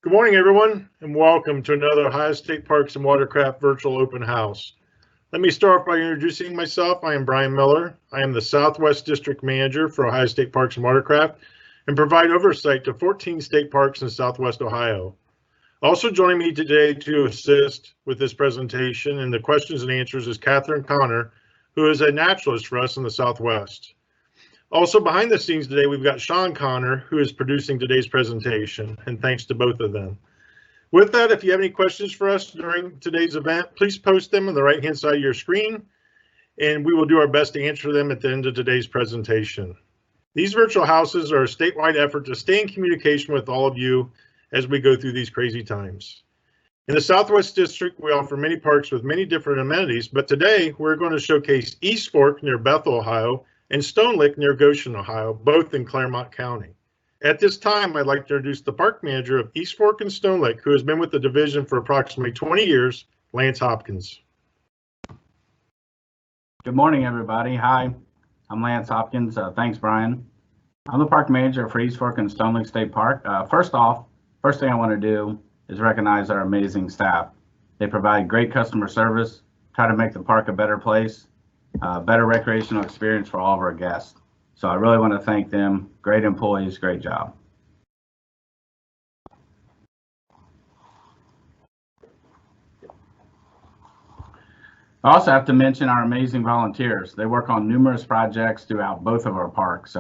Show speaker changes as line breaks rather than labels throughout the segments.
Good morning, everyone, and welcome to another Ohio State Parks and Watercraft virtual open house. Let me start by introducing myself. I am Brian Miller. I am the Southwest District Manager for Ohio State Parks and Watercraft and provide oversight to 14 state parks in Southwest Ohio. Also joining me today to assist with this presentation and the questions and answers is Catherine Connor, who is a naturalist for us in the Southwest. Also behind the scenes today, we've got Sean Connor, who is producing today's presentation, and thanks to both of them. With that, if you have any questions for us during today's event, please post them on the right-hand side of your screen, and we will do our best to answer them at the end of today's presentation. These virtual houses are a statewide effort to stay in communication with all of you as we go through these crazy times. In the Southwest District, we offer many parks with many different amenities, but today we're going to showcase East Fork near Bethel, Ohio, and Stonelick near Goshen, Ohio, both in Claremont County. At this time, I'd like to introduce the park manager of East Fork and Stonelick, who has been with the division for approximately 20 years, Lance Hopkins.
Good morning, everybody. Hi, I'm Lance Hopkins. Thanks, Brian. I'm the park manager for East Fork and Stonelick State Park. First thing I want to do is recognize our amazing staff. They provide great customer service, try to make the park a better place, better recreational experience for all of our guests. So I really want to thank them. Great employees, great job. I also have to mention our amazing volunteers. They work on numerous projects throughout both of our parks.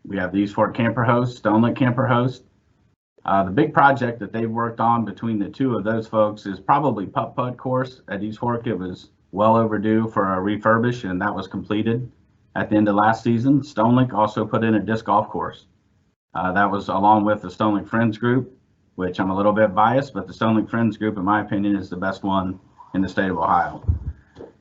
We have the East Fork Camper Host, Stonelick Camper Host. The big project that they've worked on between the two of those folks is probably putt-putt course at East Fork. It was well overdue for a refurbish, and that was completed at the end of last season. Stonelick also put in a disc golf course. That was along with the Stonelick Friends Group, which I'm a little bit biased, but the Stonelick Friends Group, in my opinion, is the best one in the state of Ohio.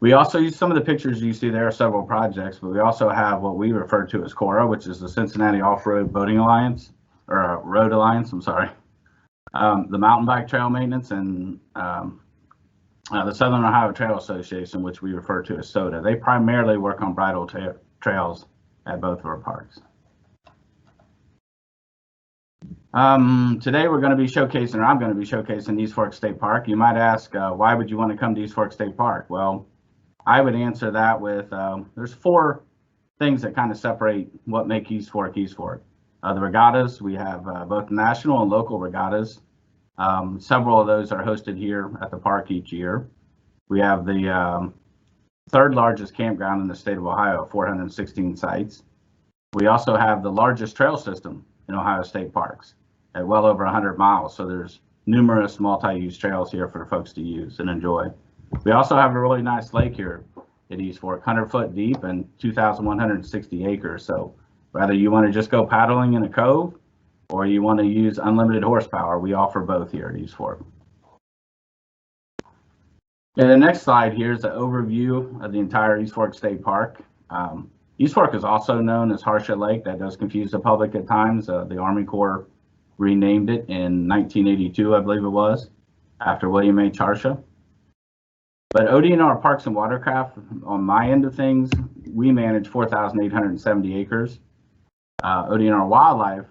We also use some of the pictures you see there are several projects, but we also have what we refer to as CORA, which is the Cincinnati Off-Road Boating Alliance, or Road Alliance, I'm sorry. The mountain bike trail maintenance and the Southern Ohio Trail Association, which we refer to as SOTA. They primarily work on bridle trails at both of our parks. Today I'm going to be showcasing East Fork State Park. You might ask, why would you want to come to East Fork State Park? Well, I would answer that with, there's four things that kind of separate what make East Fork East Fork. The regattas, we have both national and local regattas. Several of those are hosted here at the park each year. We have the third largest campground in the state of Ohio, 416 sites. We also have the largest trail system in Ohio State Parks at well over 100 miles. So there's numerous multi-use trails here for folks to use and enjoy. We also have a really nice lake here at East Fork, 100 foot deep and 2,160 acres. So whether you want to just go paddling in a cove or you want to use unlimited horsepower, we offer both here at East Fork. And the next slide here is an overview of the entire East Fork State Park. East Fork is also known as Harsha Lake. That does confuse the public at times. The Army Corps renamed it in 1982, I believe it was, after William H. Harsha. But OhioDNR Parks and Watercraft, on my end of things, we manage 4,870 acres. OhioDNR Wildlife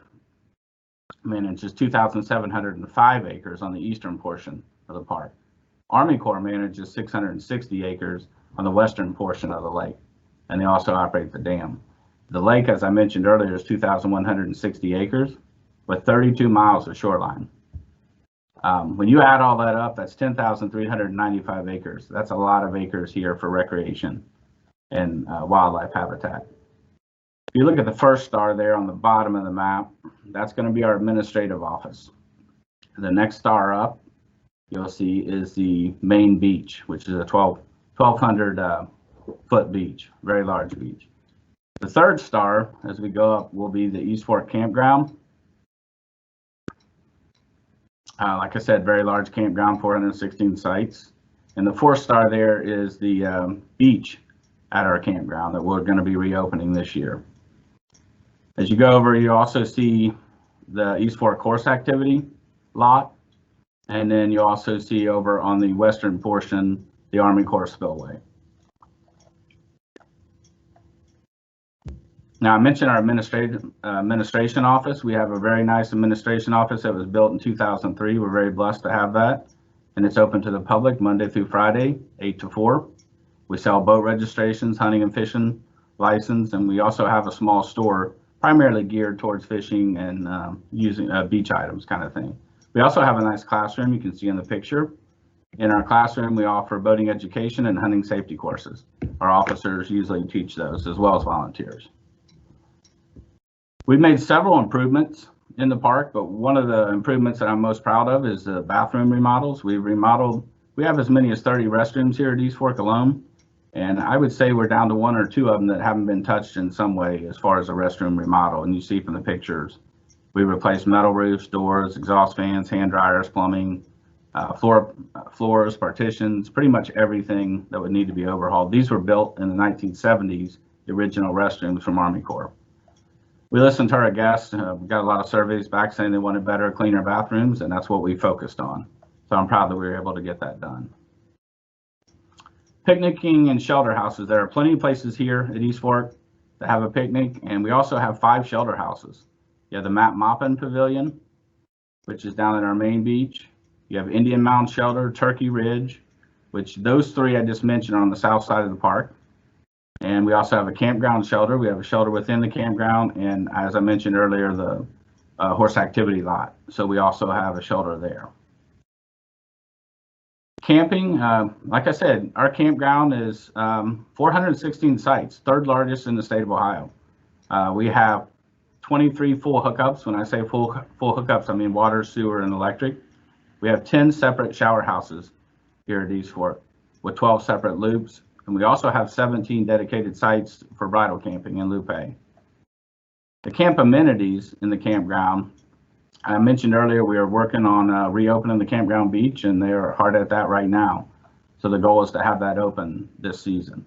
manages 2,705 acres on the eastern portion of the park. Army Corps manages 660 acres on the western portion of the lake, and they also operate the dam. The lake, as I mentioned earlier, is 2,160 acres with 32 miles of shoreline. When you add all that up, that's 10,395 acres. That's a lot of acres here for recreation and wildlife habitat. If you look at the first star there on the bottom of the map, that's going to be our administrative office. The next star up, you'll see, is the main beach, which is a 1,200 foot beach, very large beach. The third star, as we go up, will be the East Fork Campground. Like I said, very large campground, 416 sites. And the fourth star there is the beach at our campground that we're going to be reopening this year. As you go over, you also see the East Fork Course Activity lot. And then you also see over on the western portion, the Army Corps Spillway. Now, I mentioned our administration office. We have a very nice administration office that was built in 2003. We're very blessed to have that. And it's open to the public Monday through Friday, 8 to 4. We sell boat registrations, hunting and fishing license, and we also have a small store primarily geared towards fishing and using beach items kind of thing. We also have a nice classroom you can see in the picture. In our classroom, we offer boating education and hunting safety courses. Our officers usually teach those as well as volunteers. We've made several improvements in the park, but one of the improvements that I'm most proud of is the bathroom remodels. We have as many as 30 restrooms here at East Fork alone, and I would say we're down to 1 or 2 of them that haven't been touched in some way as far as a restroom remodel. And you see from the pictures, we replaced metal roofs, doors, exhaust fans, hand dryers, plumbing, floors, partitions, pretty much everything that would need to be overhauled. These were built in the 1970s, the original restrooms from Army Corps. We listened to our guests. We got a lot of surveys back saying they wanted better, cleaner bathrooms, and that's what we focused on. So I'm proud that we were able to get that done. Picnicking and shelter houses. There are plenty of places here at East Fork that have a picnic, and we also have 5 shelter houses. You have the Matt Maupin Pavilion, which is down at our main beach. You have Indian Mound Shelter, Turkey Ridge, which those 3 I just mentioned are on the south side of the park. And we also have a campground shelter. We have a shelter within the campground, and as I mentioned earlier, the horse activity lot. So we also have a shelter there. Camping, like I said, our campground is 416 sites, 3rd largest in the state of Ohio. We have 23 full hookups. When I say full hookups, I mean water, sewer, and electric. We have 10 separate shower houses here at East Fork with 12 separate loops. And we also have 17 dedicated sites for bridle camping in Lupe. The camp amenities in the campground, I mentioned earlier, we are working on reopening the campground beach, and they are hard at that right now. So the goal is to have that open this season.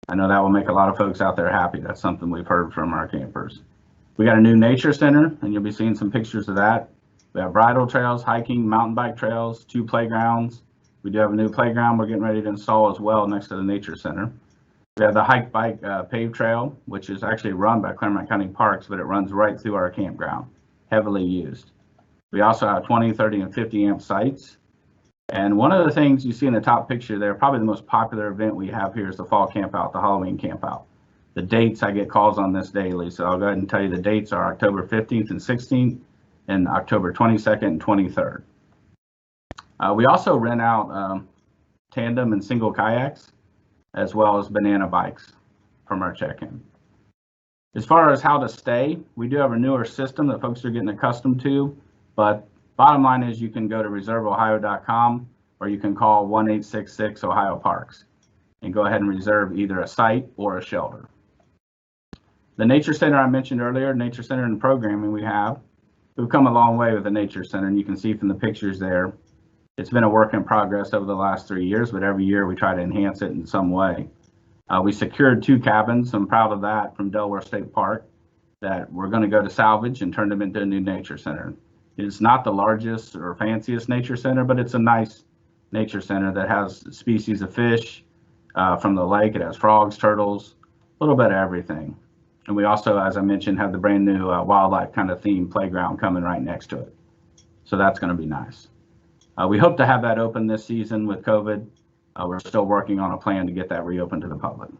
I know that will make a lot of folks out there happy. That's something we've heard from our campers. We got a new nature center, and you'll be seeing some pictures of that. We have bridle trails, hiking, mountain bike trails, 2 playgrounds. We do have a new playground we're getting ready to install as well next to the Nature Center. We have the hike bike paved trail, which is actually run by Claremont County Parks, but it runs right through our campground, heavily used. We also have 20, 30, and 50 amp sites. And one of the things you see in the top picture there, probably the most popular event we have here is the fall camp out, the Halloween camp out. The dates, I get calls on this daily, so I'll go ahead and tell you the dates are October 15th and 16th and October 22nd and 23rd. We also rent out tandem and single kayaks, as well as banana bikes from our check-in. As far as how to stay, we do have a newer system that folks are getting accustomed to, but bottom line is you can go to reserveohio.com or you can call 1-866-OHIO-PARKS and go ahead and reserve either a site or a shelter. The Nature Center I mentioned earlier, Nature Center and programming we've come a long way with the Nature Center, and you can see from the pictures there, it's been a work in progress over the last 3 years, but every year we try to enhance it in some way. We secured 2 cabins, I'm proud of that, from Delaware State Park that we're going to go to salvage and turn them into a new nature center. It's not the largest or fanciest nature center, but it's a nice nature center that has species of fish from the lake. It has frogs, turtles, a little bit of everything. And we also, as I mentioned, have the brand new wildlife kind of themed playground coming right next to it. So that's going to be nice. We hope to have that open this season with COVID. We're still working on a plan to get that reopened to the public.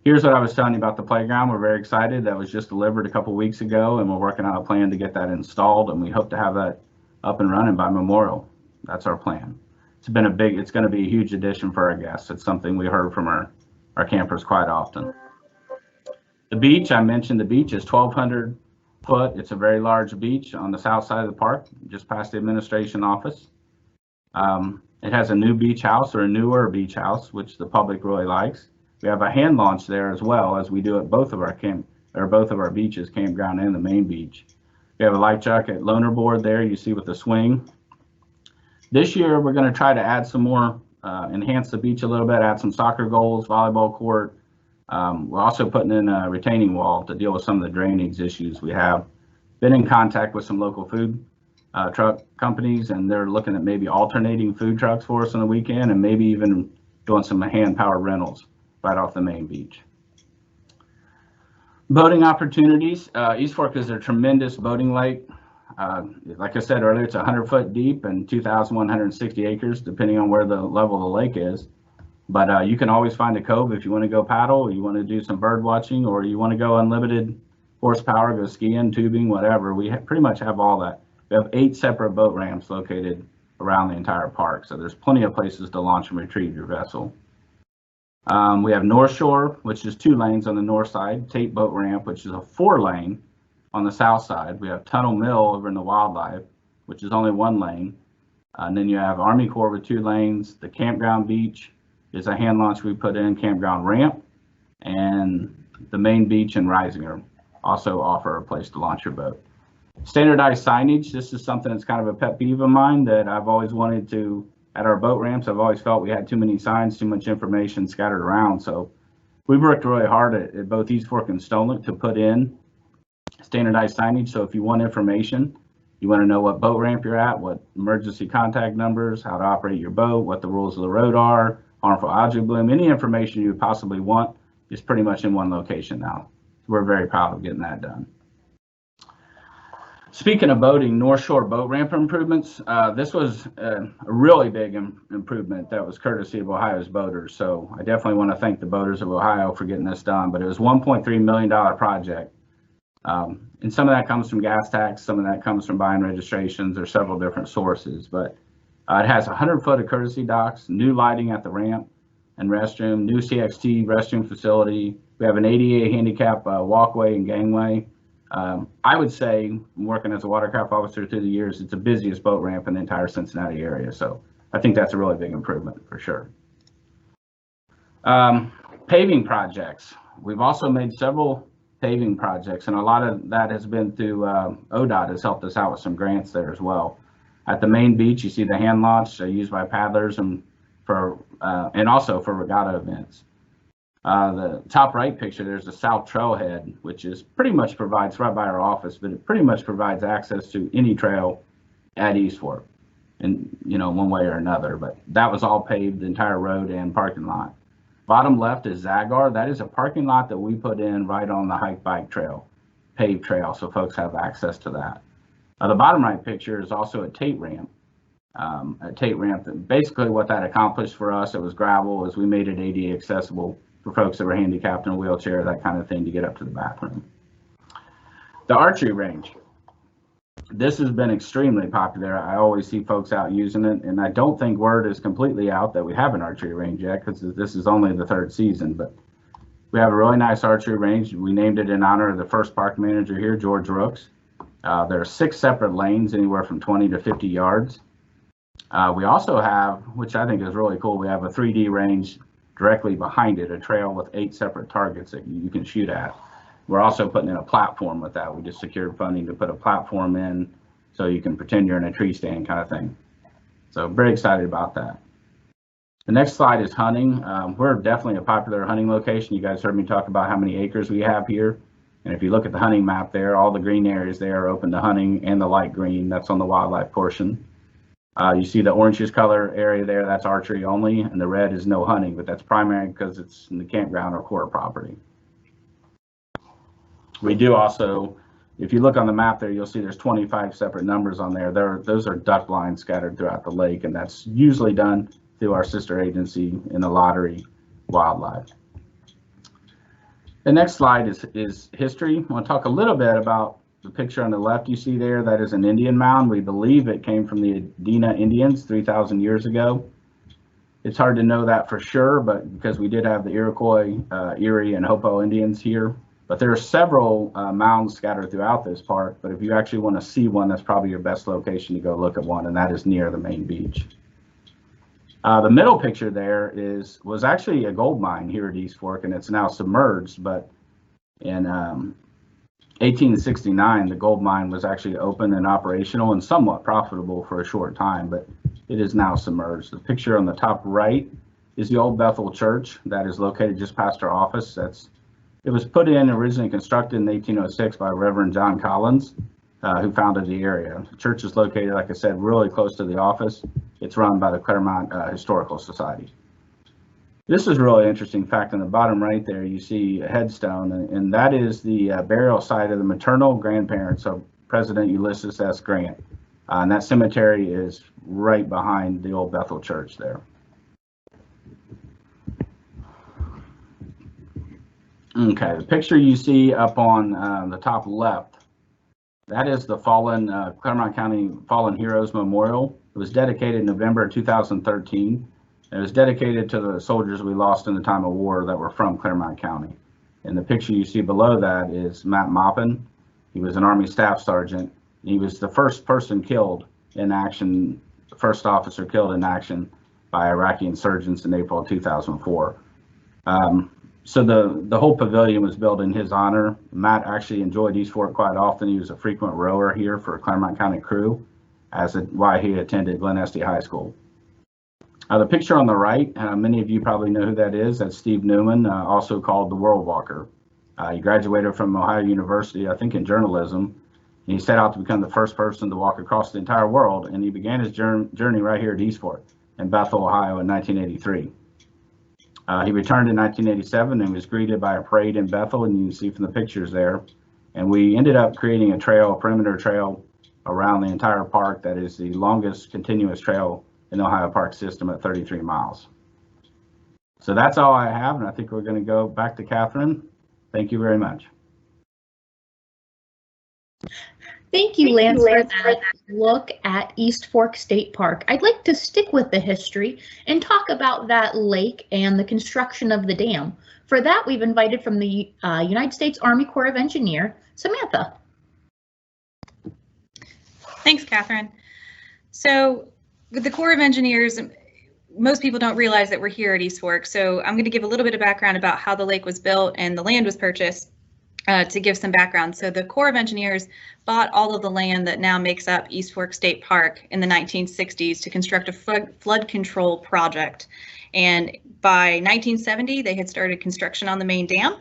Here's what I was telling you about the playground. We're very excited. That was just delivered a couple weeks ago, and we're working on a plan to get that installed, and we hope to have that up and running by Memorial. That's our plan. It's going to be a huge addition for our guests. It's something we heard from our campers quite often. The beach, I mentioned the beach is 1,200 foot. It's a very large beach on the south side of the park, just past the administration office. It has a new beach house, or a newer beach house, which the public really likes. We have a hand launch there as well, as we do at both of our beaches, campground and the main beach. We have a life jacket loaner board there you see with the swing. This year we're going to try to add some more, enhance the beach a little bit, add some soccer goals, volleyball court. We're also putting in a retaining wall to deal with some of the drainage issues we have. Been in contact with some local food truck companies, and they're looking at maybe alternating food trucks for us on the weekend, and maybe even doing some hand power rentals right off the main beach. Boating opportunities. East Fork is a tremendous boating lake. Like I said earlier, it's 100-foot deep and 2,160 acres, depending on where the level of the lake is. But you can always find a cove if you want to go paddle, you want to do some bird watching, or you want to go unlimited horsepower, go skiing, tubing, whatever. We pretty much have all that. We have 8 separate boat ramps located around the entire park, so there's plenty of places to launch and retrieve your vessel. We have North Shore, which is 2 lanes on the north side, Tate Boat Ramp, which is a 4-lane on the south side. We have Tunnel Mill over in the Wildlife, which is only 1 lane. And then you have Army Corps with 2 lanes. The Campground Beach is a hand launch we put in, Campground Ramp, and the main beach and Risinger also offer a place to launch your boat. Standardized signage. This is something that's kind of a pet peeve of mine that I've always wanted to. At our boat ramps, I've always felt we had too many signs, too much information scattered around. So we've worked really hard at both East Fork and Stonelick to put in standardized signage. So if you want information, you want to know what boat ramp you're at, what emergency contact numbers, how to operate your boat, what the rules of the road are, harmful algae bloom, any information you would possibly want is pretty much in one location now. We're very proud of getting that done. Speaking of boating, North Shore boat ramp improvements, this was a really big improvement that was courtesy of Ohio's boaters. So I definitely want to thank the boaters of Ohio for getting this done, but it was a $1.3 million project. And some of that comes from gas tax, some of that comes from buying registrations. There's several different sources, but it has 100-foot of courtesy docks, new lighting at the ramp and restroom, new CXT restroom facility. We have an ADA handicap walkway and gangway. I would say, working as a watercraft officer through the years, it's the busiest boat ramp in the entire Cincinnati area. So I think that's a really big improvement for sure. Paving projects. We've also made several paving projects, and a lot of that has been through ODOT has helped us out with some grants there as well. At the main beach, you see the hand launch used by paddlers and also for regatta events. The top right picture, there's the South Trailhead, which is pretty much provides right by our office, but it pretty much provides access to any trail at East Fork, in one way or another. But that was all paved, the entire road and parking lot. Bottom left is Zagar. That is a parking lot that we put in right on the hike bike trail, paved trail, so folks have access to that. The bottom right picture is also a Tate ramp. Basically what that accomplished for us, it was gravel, is we made it ADA accessible for folks that were handicapped in a wheelchair, that kind of thing, to get up to the bathroom. The archery range. This has been extremely popular. I always see folks out using it, and I don't think word is completely out that we have an archery range yet, because this is only the 3rd season, but we have a really nice archery range. We named it in honor of the first park manager here, George Rooks. There are 6 separate lanes, anywhere from 20 to 50 yards. We also have, which I think is really cool, we have a 3D range directly behind it, a trail with 8 separate targets that you can shoot at. We're also putting in a platform with that. We just secured funding to put a platform in so you can pretend you're in a tree stand kind of thing. So very excited about that. The next slide is hunting. We're definitely a popular hunting location. You guys heard me talk about how many acres we have here. And if you look at the hunting map there, all the green areas there are open to hunting, and the light green, that's on the wildlife portion. You see the orangish color area there, that's archery only, and the red is no hunting, but that's primary because it's in the campground or quarter property. We do also, if you look on the map there, you'll see there's 25 separate numbers on there. Those are duck blinds scattered throughout the lake, and that's usually done through our sister agency in the lottery, Wildlife. The next slide is history. I want to talk a little bit about the picture on the left you see there. That is an Indian mound. We believe it came from the Adena Indians 3,000 years ago. It's hard to know that for sure, but because we did have the Iroquois, Erie, and Hopo Indians here. But there are several mounds scattered throughout this park, but if you actually want to see one, that's probably your best location to go look at one, and that is near the main beach. The middle picture there was actually a gold mine here at East Fork, and it's now submerged, but in 1869, the gold mine was actually open and operational and somewhat profitable for a short time, but it is now submerged. The picture on the top right is the old Bethel Church that is located just past our office. It was put in, originally constructed in 1806 by Reverend John Collins, who founded the area. The church is located, like I said, really close to the office. It's run by the Claremont Historical Society. This is really interesting fact. On the bottom right there, you see a headstone, and that is the burial site of the maternal grandparents of President Ulysses S. Grant. And that cemetery is right behind the old Bethel Church there. Okay, the picture you see up on the top left, that is the fallen Claremont County Fallen Heroes Memorial. It was dedicated in November 2013. It was dedicated to the soldiers we lost in the time of war that were from Claremont County. And the picture you see below that is Matt Maupin. He was an Army Staff Sergeant. He was the first person killed in action, the first officer killed in action by Iraqi insurgents in April of 2004. So the whole pavilion was built in his honor. Matt actually enjoyed East Fork quite often. He was a frequent rower here for Claremont County crew, why he attended Glen Estee High School. The picture on the right, many of you probably know who that is. That's Steve Newman, also called the World Walker. He graduated from Ohio University, I think in journalism. And he set out to become the first person to walk across the entire world, and he began his journey right here at East Fork in Bethel, Ohio in 1983. He returned in 1987 and was greeted by a parade in Bethel, and you can see from the pictures there. And we ended up creating a trail, a perimeter trail around the entire park that is the longest continuous trail in the Ohio Park system at 33 miles. So that's all I have, and I think we're going to go back to Catherine. Thank you very much.
Thank you, Lance, for that look at East Fork State Park. I'd like to stick with the history and talk about that lake and the construction of the dam. For that, we've invited from the United States Army Corps of Engineers, Samantha.
Thanks, Catherine. So with the Corps of Engineers, most people don't realize that we're here at East Fork. So I'm going to give a little bit of background about how the lake was built and the land was purchased. To give some background, so the Corps of Engineers bought all of the land that now makes up East Fork State Park in the 1960s to construct a flood control project. And by 1970, they had started construction on the main dam.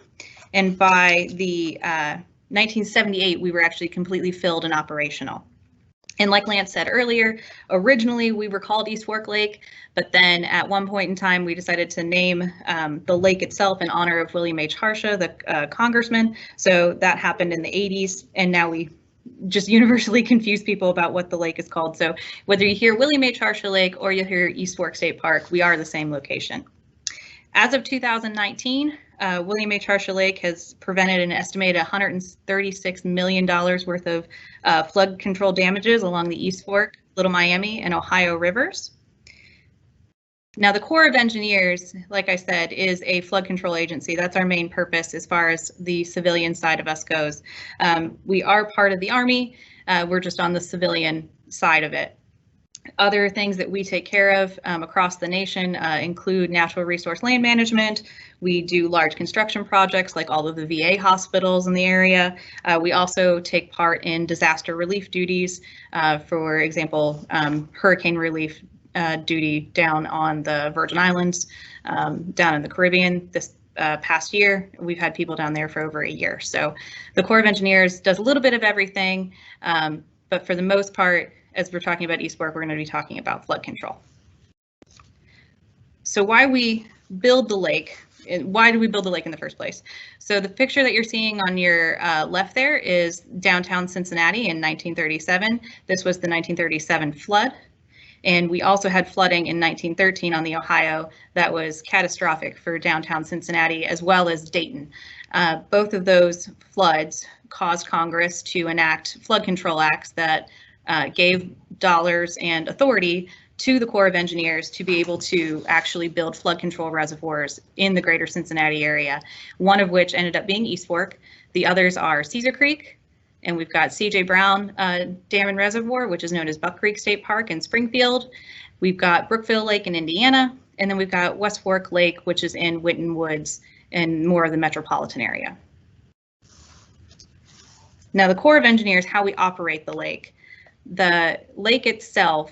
And by the 1978, we were actually completely filled and operational. And like Lance said earlier, originally we were called East Fork Lake, but then at one point in time we decided to name the lake itself in honor of William H. Harsha, the congressman. So that happened in the 80s, and now we just universally confuse people about what the lake is called. So whether you hear William H. Harsha Lake or you hear East Fork State Park, we are the same location. As of 2019, William H. Harsha Lake has prevented an estimated $136 million worth of flood control damages along the East Fork, Little Miami, and Ohio rivers. Now, the Corps of Engineers, like I said, is a flood control agency. That's our main purpose as far as the civilian side of us goes. We are part of the Army. We're just on the civilian side of it. Other things that we take care of across the nation include natural resource land management. We do large construction projects like all of the VA hospitals in the area. We also take part in disaster relief duties, for example, hurricane relief duty down on the Virgin Islands, down in the Caribbean. This past year, we've had people down there for over a year. So the Corps of Engineers does a little bit of everything, but for the most part, as we're talking about East Fork, we're going to be talking about flood control. So why we build the lake, why do we build the lake in the first place? So the picture that you're seeing on your left there is downtown Cincinnati in 1937. This was the 1937 flood. And we also had flooding in 1913 on the Ohio that was catastrophic for downtown Cincinnati as well as Dayton. Both of those floods caused Congress to enact flood control acts that gave dollars and authority to the Corps of Engineers to be able to actually build flood control reservoirs in the greater Cincinnati area, one of which ended up being East Fork. The others are Caesar Creek, and we've got C.J. Brown Dam and Reservoir, which is known as Buck Creek State Park in Springfield. We've got Brookville Lake in Indiana, and then we've got West Fork Lake, which is in Winton Woods and more of the metropolitan area. Now, the Corps of Engineers, how we operate the lake. The lake itself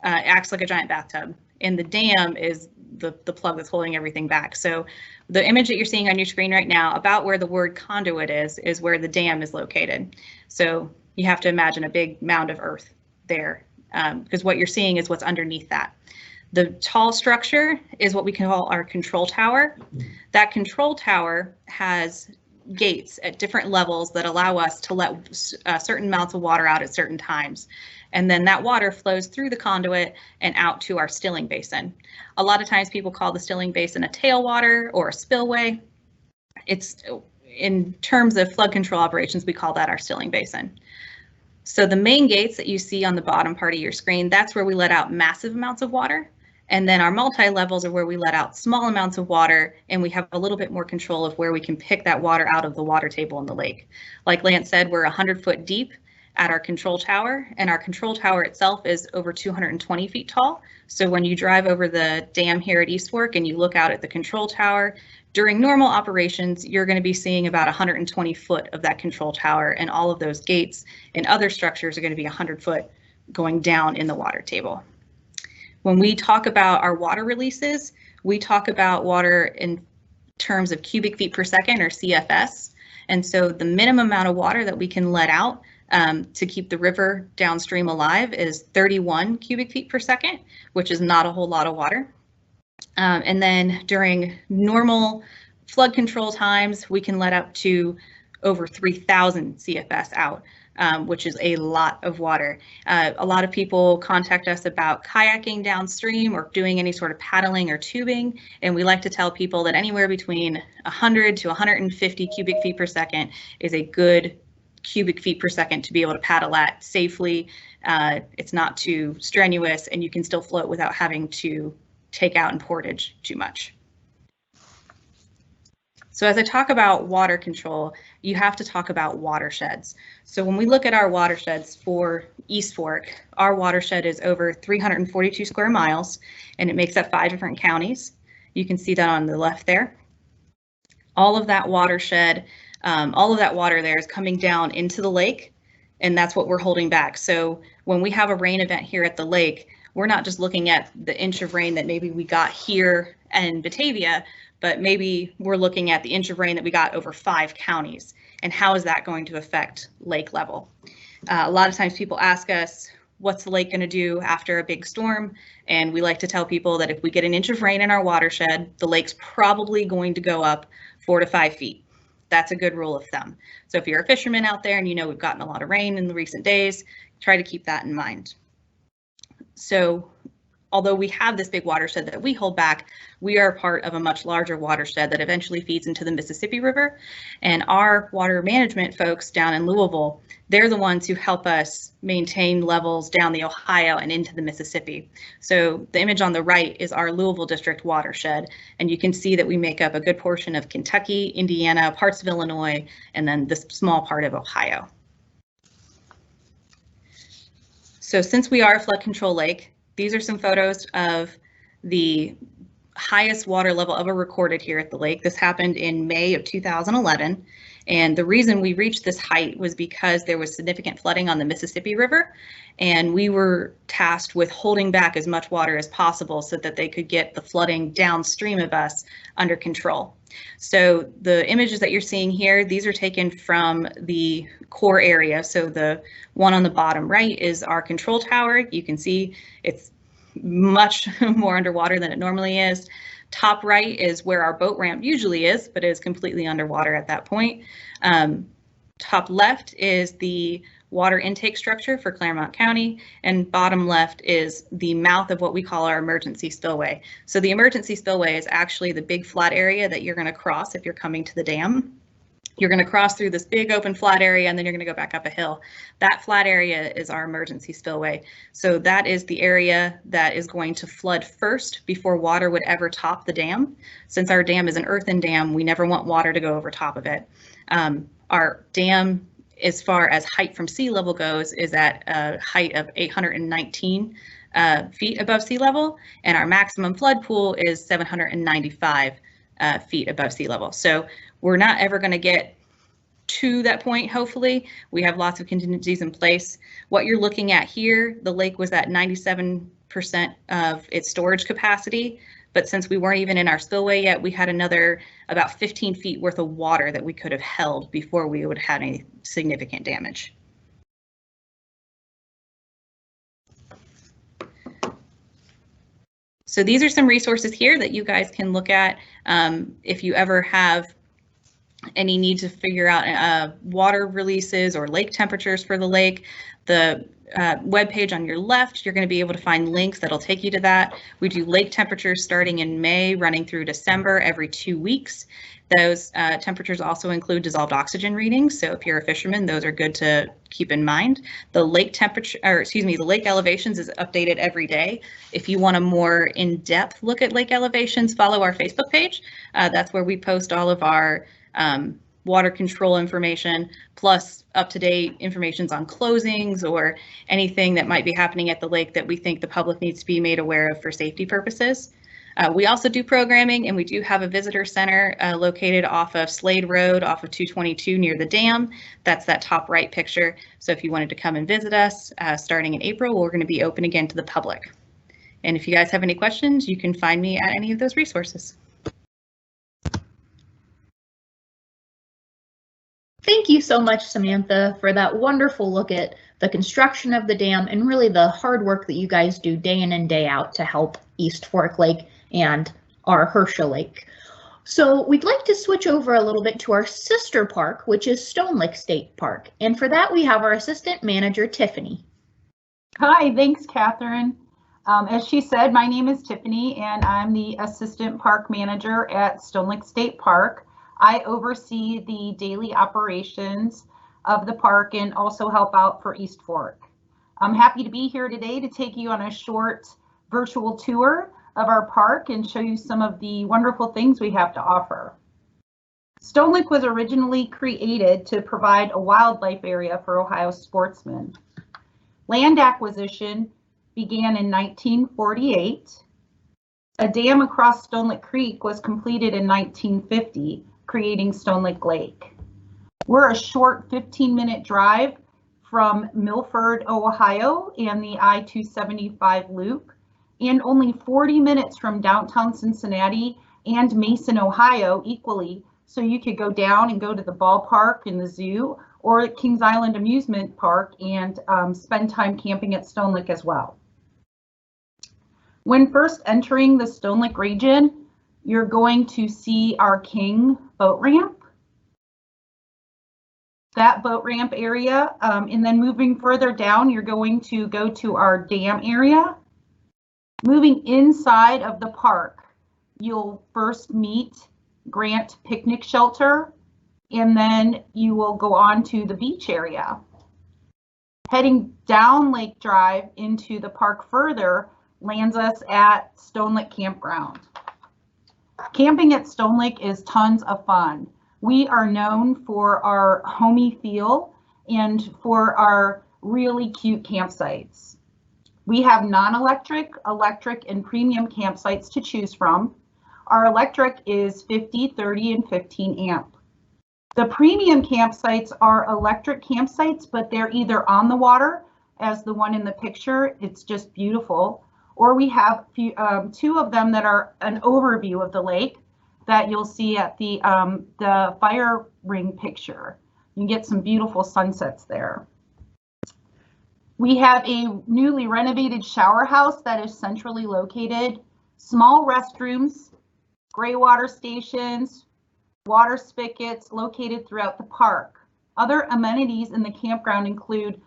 acts like a giant bathtub, and the dam is the plug that's holding everything back. So the image that you're seeing on your screen right now, about where the word conduit is where the dam is located. So you have to imagine a big mound of earth there, because what you're seeing is what's underneath that. The tall structure is what we call our control tower. That control tower has gates at different levels that allow us to let certain amounts of water out at certain times. And then that water flows through the conduit and out to our stilling basin. A lot of times people call the stilling basin a tailwater or a spillway. It's, in terms of flood control operations, we call that our stilling basin. So the main gates that you see on the bottom part of your screen, that's where we let out massive amounts of water. And then our multi-levels are where we let out small amounts of water, and we have a little bit more control of where we can pick that water out of the water table in the lake. Like Lance said, we're 100 foot deep at our control tower, and our control tower itself is over 220 feet tall. So when you drive over the dam here at East Fork and you look out at the control tower, during normal operations, you're going to be seeing about 120 foot of that control tower, and all of those gates and other structures are going to be 100 foot going down in the water table. When we talk about our water releases, we talk about water in terms of cubic feet per second, or CFS. And so the minimum amount of water that we can let out to keep the river downstream alive is 31 cubic feet per second, which is not a whole lot of water. And then during normal flood control times, we can let up to over 3,000 CFS out. Which is a lot of water. A lot of people contact us about kayaking downstream or doing any sort of paddling or tubing, and we like to tell people that anywhere between 100 to 150 cubic feet per second is a good cubic feet per second to be able to paddle at safely. It's not too strenuous, and you can still float without having to take out and portage too much. So as I talk about water control, you have to talk about watersheds. So when we look at our watersheds for East Fork, our watershed is over 342 square miles, and it makes up 5 different counties. You can see that on the left there. All of that watershed, all of that water there is coming down into the lake, and that's what we're holding back. So when we have a rain event here at the lake, we're not just looking at the inch of rain that maybe we got here in Batavia, but maybe we're looking at the inch of rain that we got over 5 counties, and how is that going to affect lake level? A lot of times people ask us, what's the lake going to do after a big storm? And we like to tell people that if we get an inch of rain in our watershed, the lake's probably going to go up 4 to 5 feet. That's a good rule of thumb. So if you're a fisherman out there and you know we've gotten a lot of rain in the recent days, try to keep that in mind. So although we have this big watershed that we hold back, we are part of a much larger watershed that eventually feeds into the Mississippi River. And our water management folks down in Louisville, they're the ones who help us maintain levels down the Ohio and into the Mississippi. So the image on the right is our Louisville district watershed, and you can see that we make up a good portion of Kentucky, Indiana, parts of Illinois, and then this small part of Ohio. So since we are a flood control lake, these are some photos of the highest water level ever recorded here at the lake. This happened in May of 2011. And the reason we reached this height was because there was significant flooding on the Mississippi River, and we were tasked with holding back as much water as possible so that they could get the flooding downstream of us under control. So the images that you're seeing here, these are taken from the core area. So the one on the bottom right is our control tower. You can see it's much more underwater than it normally is. Top right is where our boat ramp usually is, but it is completely underwater at that point. Top left is the water intake structure for Claremont County, and bottom left is the mouth of what we call our emergency spillway. So the emergency spillway is actually the big flat area that you're going to cross if you're coming to the dam. You're going to cross through this big open flat area, and then you're going to go back up a hill. That flat area is our emergency spillway. So that is the area that is going to flood first before water would ever top the dam. Since our dam is an earthen dam, we never want water to go over top of it. Our dam, as far as height from sea level goes, is at a height of 819 feet above sea level, and our maximum flood pool is 795 feet above sea level. So we're not ever going to get to that point, hopefully. We have lots of contingencies in place. What you're looking at here, the lake was at 97% of its storage capacity, but since we weren't even in our spillway yet, we had another about 15 feet worth of water that we could have held before we would have any significant damage. So these are some resources here that you guys can look at if you ever have any need to figure out water releases or lake temperatures for the lake. The web page on your left, you're going to be able to find links that'll take you to that. We do lake temperatures starting in May, running through December every 2 weeks. Those temperatures also include dissolved oxygen readings. So if you're a fisherman, those are good to keep in mind. The lake temperature, or excuse me, the lake elevations is updated every day. If you want a more in-depth look at lake elevations, follow our Facebook page. That's where we post all of our water control information, plus up-to-date information on closings or anything that might be happening at the lake that we think the public needs to be made aware of for safety purposes. We also do programming, and we do have a visitor center located off of Slade Road, off of 222 near the dam. That's that top right picture. So if you wanted to come and visit us starting in April, we're going to be open again to the public. And if you guys have any questions, you can find me at any of those resources.
Thank you so much, Samantha, for that wonderful look at the construction of the dam and really the hard work that you guys do day in and day out to help East Fork Lake and our Herschel Lake. So we'd like to switch over a little bit to our sister park, which is Stonelick State Park. And for that, we have our assistant manager, Tiffany.
Hi, thanks, Catherine. As she said, my name is Tiffany, and I'm the assistant park manager at Stonelick State Park. I oversee the daily operations of the park and also help out for East Fork. I'm happy to be here today to take you on a short virtual tour of our park and show you some of the wonderful things we have to offer. Stonelick was originally created to provide a wildlife area for Ohio sportsmen. Land acquisition began in 1948. A dam across Stonelick Creek was completed in 1950, creating Stonelick Lake. We're a short 15-minute drive from Milford, Ohio, and the I-275 loop, and only 40 minutes from downtown Cincinnati and Mason, Ohio, equally, so you could go down and go to the ballpark and the zoo, or at Kings Island Amusement Park and spend time camping at Stonelick as well. When first entering the Stonelick region, you're going to see our King boat ramp, that boat ramp area, and then moving further down, you're going to go to our dam area. Moving inside of the park, you'll first meet Grant Picnic Shelter, and then you will go on to the beach area. Heading down Lake Drive into the park further lands us at Stonelick Campground. Camping at Stonelick is tons of fun. We are known for our homey feel and for our really cute campsites. We have non-electric, electric, and premium campsites to choose from. Our electric is 50, 30, and 15 amp. The premium campsites are electric campsites, but they're either on the water, as the one in the picture, it's just beautiful, or we have two of them that are an overview of the lake that you'll see at the fire ring picture. You can get some beautiful sunsets there. We have a newly renovated shower house that is centrally located, small restrooms, gray water stations, water spigots located throughout the park. Other amenities in the campground include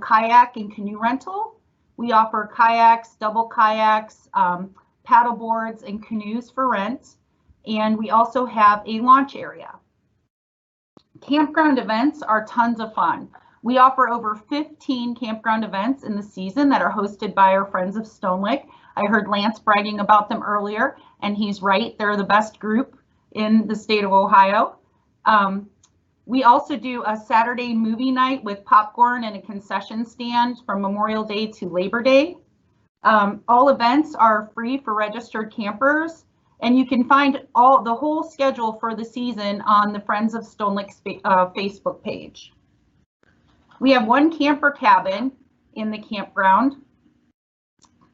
kayak and canoe rental. We offer kayaks, double kayaks, paddle boards, and canoes for rent. And we also have a launch area. Campground events are tons of fun. We offer over 15 campground events in the season that are hosted by our friends of Stonelick. I heard Lance bragging about them earlier, and he's right. They're the best group in the state of Ohio. We also do a Saturday movie night with popcorn and a concession stand from Memorial Day to Labor Day. All events are free for registered campers, and you can find the whole schedule for the season on the Friends of Stonelick Facebook page. We have one camper cabin in the campground.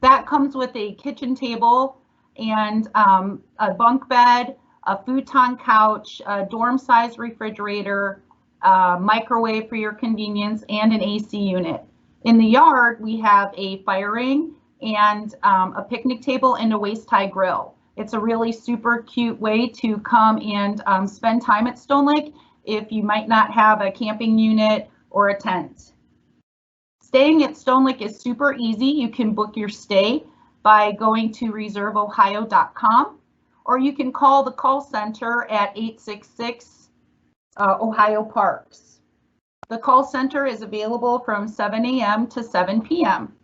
That comes with a kitchen table and a bunk bed, a futon couch, a dorm-size refrigerator, microwave for your convenience, and an AC unit. In the yard, we have a fire ring and a picnic table and a waist-high grill. It's a really super cute way to come and spend time at Stonelick if you might not have a camping unit or a tent. Staying at Stonelick is super easy. You can book your stay by going to reserveohio.com, or you can call the call center at 866 Ohio Parks. The call center is available from 7 a.m. to 7 p.m.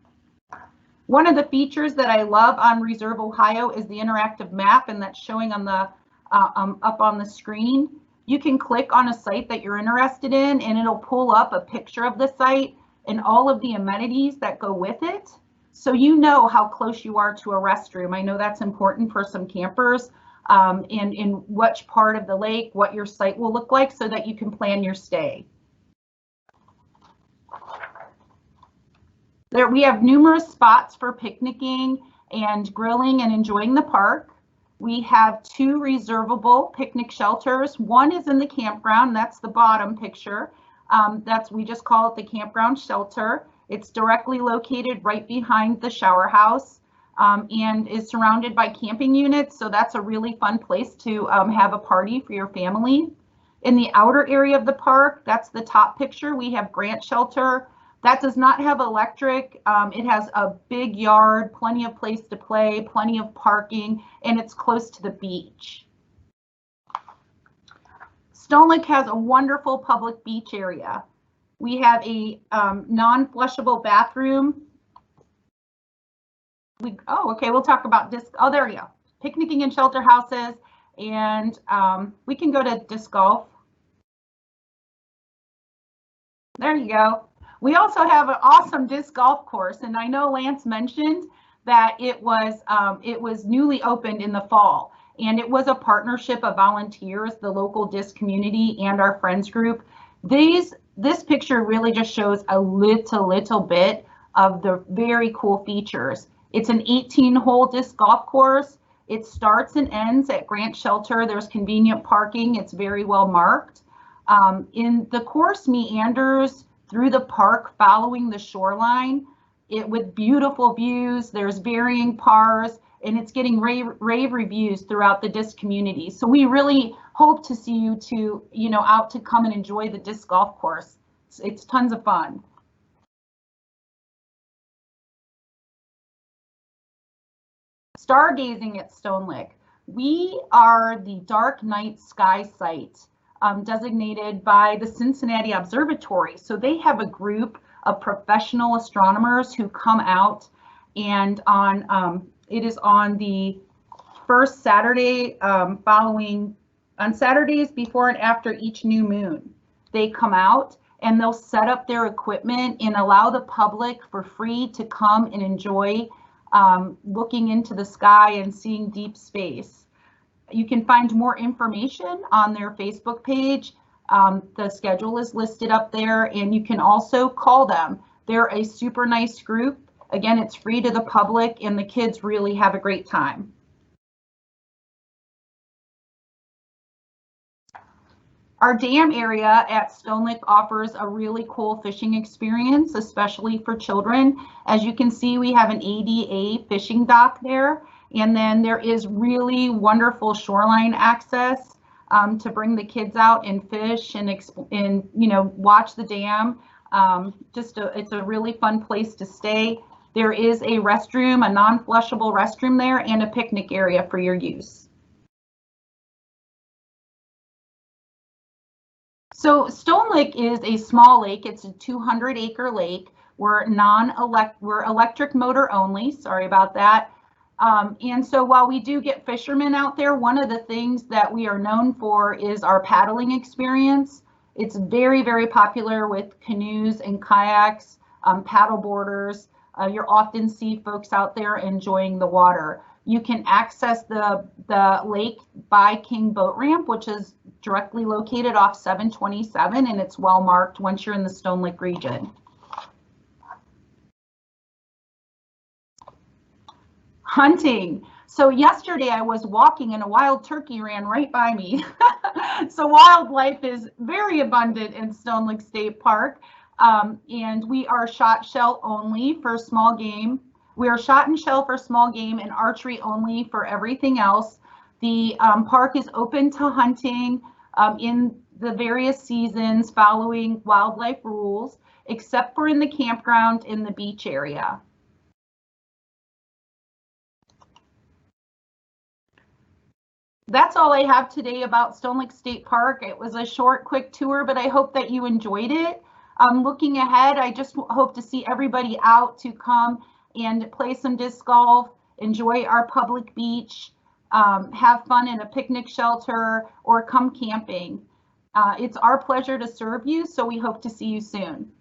One of the features that I love on Reserve Ohio is the interactive map, and that's showing on the up on the screen. You can click on a site that you're interested in, and it'll pull up a picture of the site and all of the amenities that go with it. So you know how close you are to a restroom. I know that's important for some campers, and in which part of the lake, what your site will look like so that you can plan your stay. There, we have numerous spots for picnicking and grilling and enjoying the park. We have 2 reservable picnic shelters. One is in the campground, that's the bottom picture. We just call it the campground shelter. It's directly located right behind the shower house and is surrounded by camping units. So that's a really fun place to have a party for your family. In the outer area of the park, that's the top picture. We have Grant Shelter. That does not have electric. It has a big yard, plenty of place to play, plenty of parking, and it's close to the beach. Stonelick has a wonderful public beach area. We have a non-flushable bathroom. We'll talk about there you go. Picnicking and shelter houses, and we can go to disc golf. There you go. We also have an awesome disc golf course, and I know Lance mentioned that it was newly opened in the fall, and it was a partnership of volunteers, the local disc community, and our friends group. This picture really just shows a little bit of the very cool features. It's an 18-hole disc golf course. It starts and ends at Grant Shelter. There's convenient parking. It's very well marked. In the course meanders through the park following the shoreline, with beautiful views. There's varying pars, and it's getting rave reviews throughout the disc community. So we really hope to see you out to come and enjoy the disc golf course. It's tons of fun. Stargazing at Stonelick. We are the dark night sky site designated by the Cincinnati Observatory. So they have a group of professional astronomers who come out, and it is on the first Saturday on Saturdays before and after each new moon. They come out and they'll set up their equipment and allow the public for free to come and enjoy looking into the sky and seeing deep space. You can find more information on their Facebook page. The schedule is listed up there, and you can also call them. They're a super nice group. Again, it's free to the public, and the kids really have a great time. Our dam area at Stonelick offers a really cool fishing experience, especially for children. As you can see, we have an ADA fishing dock there, and then there is really wonderful shoreline access to bring the kids out and fish and watch the dam. It's a really fun place to stay. There is a restroom, a non-flushable restroom there, and a picnic area for your use. So Stonelick is a small lake. It's a 200-acre lake. We're electric motor only. Sorry about that. And so while we do get fishermen out there, one of the things that we are known for is our paddling experience. It's very, very popular with canoes and kayaks, paddle boarders. You'll often see folks out there enjoying the water. You can access the lake by King Boat Ramp, which is directly located off 727, and it's well marked once you're in the Stonelick region. Hunting. So yesterday I was walking and a wild turkey ran right by me. So wildlife is very abundant in Stonelick State Park, and we are shot shell only for small game. We are shot and shell for small game and archery only for everything else. The park is open to hunting in the various seasons following wildlife rules, except for in the campground in the beach area. That's all I have today about Stonelick State Park. It was a short, quick tour, but I hope that you enjoyed it. Looking ahead, I just hope to see everybody out to come and play some disc golf, enjoy our public beach, have fun in a picnic shelter, or come camping. It's our pleasure to serve you, so we hope to see you soon.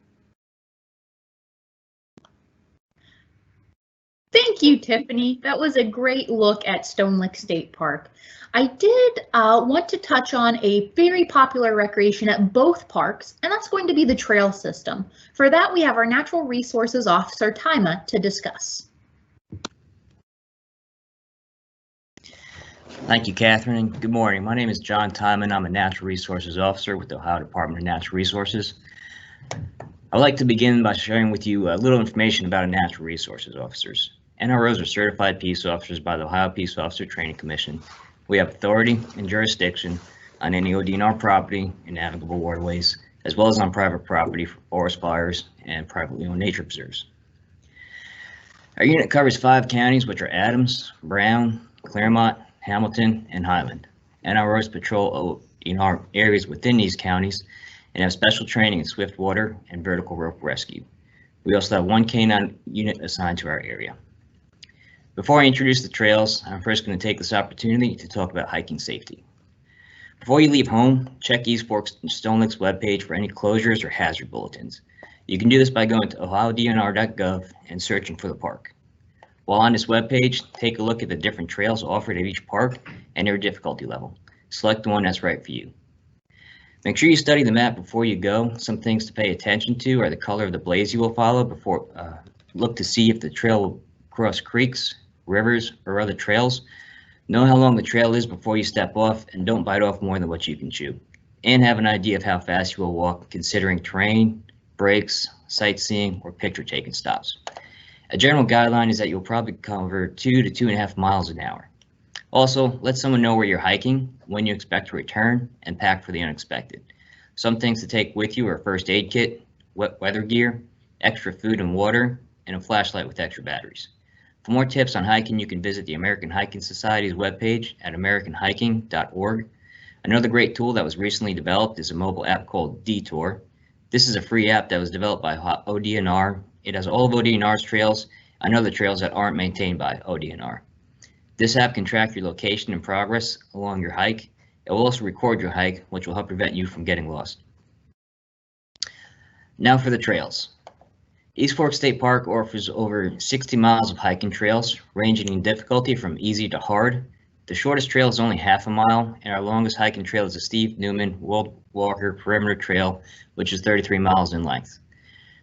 Thank you, Tiffany. That was a great look at Stonelick State Park. I did want to touch on a very popular recreation at both parks, and that's going to be the trail system. For that, we have our Natural Resources Officer, Tyma, to discuss.
Thank you, Catherine, and good morning. My name is John Tyman. I'm a Natural Resources Officer with the Ohio Department of Natural Resources. I'd like to begin by sharing with you a little information about Natural Resources Officers. NROs are certified peace officers by the Ohio Peace Officer Training Commission. We have authority and jurisdiction on any ODNR property and navigable waterways, as well as on private property for forest fires and privately owned nature preserves. Our unit covers 5 counties, which are Adams, Brown, Claremont, Hamilton, and Highland. NROs patrol ODNR areas within these counties and have special training in swift water and vertical rope rescue. We also have 1 canine unit assigned to our area. Before I introduce the trails, I'm first going to take this opportunity to talk about hiking safety. Before you leave home, check East Fork Stonelick's webpage for any closures or hazard bulletins. You can do this by going to OhioDNR.gov and searching for the park. While on this webpage, take a look at the different trails offered at each park and their difficulty level. Select the one that's right for you. Make sure you study the map before you go. Some things to pay attention to are the color of the blaze you will follow. Look to see if the trail will cross creeks, rivers, or other trails. Know how long the trail is before you step off, and don't bite off more than what you can chew. And have an idea of how fast you will walk, considering terrain, breaks, sightseeing, or picture-taking stops. A general guideline is that you'll probably cover 2 to 2.5 miles an hour. Also, let someone know where you're hiking, when you expect to return, and pack for the unexpected. Some things to take with you are a first aid kit, wet weather gear, extra food and water, and a flashlight with extra batteries. For more tips on hiking, you can visit the American Hiking Society's webpage at americanhiking.org. Another great tool that was recently developed is a mobile app called Detour. This is a free app that was developed by ODNR. It has all of ODNR's trails and other trails that aren't maintained by ODNR. This app can track your location and progress along your hike. It will also record your hike, which will help prevent you from getting lost. Now for the trails. East Fork State Park offers over 60 miles of hiking trails, ranging in difficulty from easy to hard. The shortest trail is only half a mile, and our longest hiking trail is the Steve Newman World Walker Perimeter Trail, which is 33 miles in length.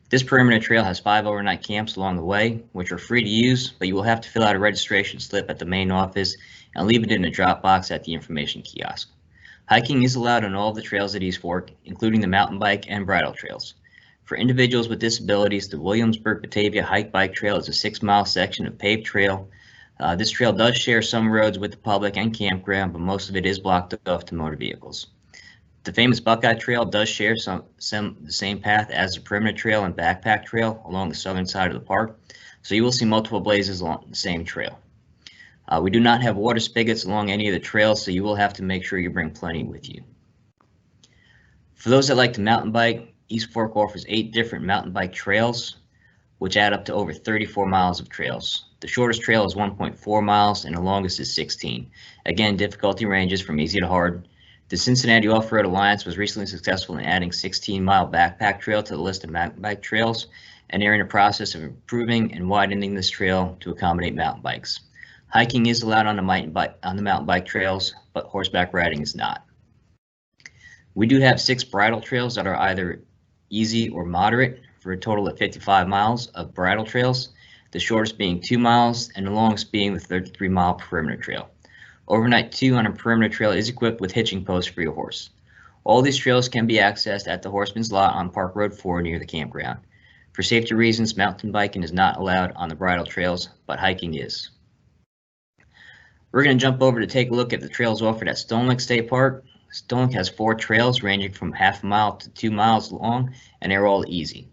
This perimeter trail has 5 overnight camps along the way, which are free to use, but you will have to fill out a registration slip at the main office and leave it in a drop box at the information kiosk. Hiking is allowed on all of the trails at East Fork, including the mountain bike and bridle trails. For individuals with disabilities, the Williamsburg-Batavia Hike-Bike Trail is a 6-mile section of paved trail. This trail does share some roads with the public and campground, but most of it is blocked off to motor vehicles. The famous Buckeye Trail does share the same path as the Perimeter Trail and Backpack Trail along the southern side of the park, so you will see multiple blazes along the same trail. We do not have water spigots along any of the trails, so you will have to make sure you bring plenty with you. For those that like to mountain bike, East Fork offers 8 different mountain bike trails, which add up to over 34 miles of trails. The shortest trail is 1.4 miles and the longest is 16. Again, difficulty ranges from easy to hard. The Cincinnati Off-Road Alliance was recently successful in adding 16-mile backpack trail to the list of mountain bike trails, and they're in the process of improving and widening this trail to accommodate mountain bikes. Hiking is allowed on the mountain bike trails, but horseback riding is not. We do have 6 bridle trails that are either easy or moderate, for a total of 55 miles of bridle trails, the shortest being 2 miles and the longest being the 33-mile perimeter trail. Overnight 2 on a perimeter trail is equipped with hitching posts for your horse. All these trails can be accessed at the Horseman's Lot on Park Road 4 near the campground. For safety reasons, mountain biking is not allowed on the bridle trails, but hiking is. We're going to jump over to take a look at the trails offered at Stonelick State Park. Stonelick has 4 trails ranging from half a mile to 2 miles long, and they're all easy.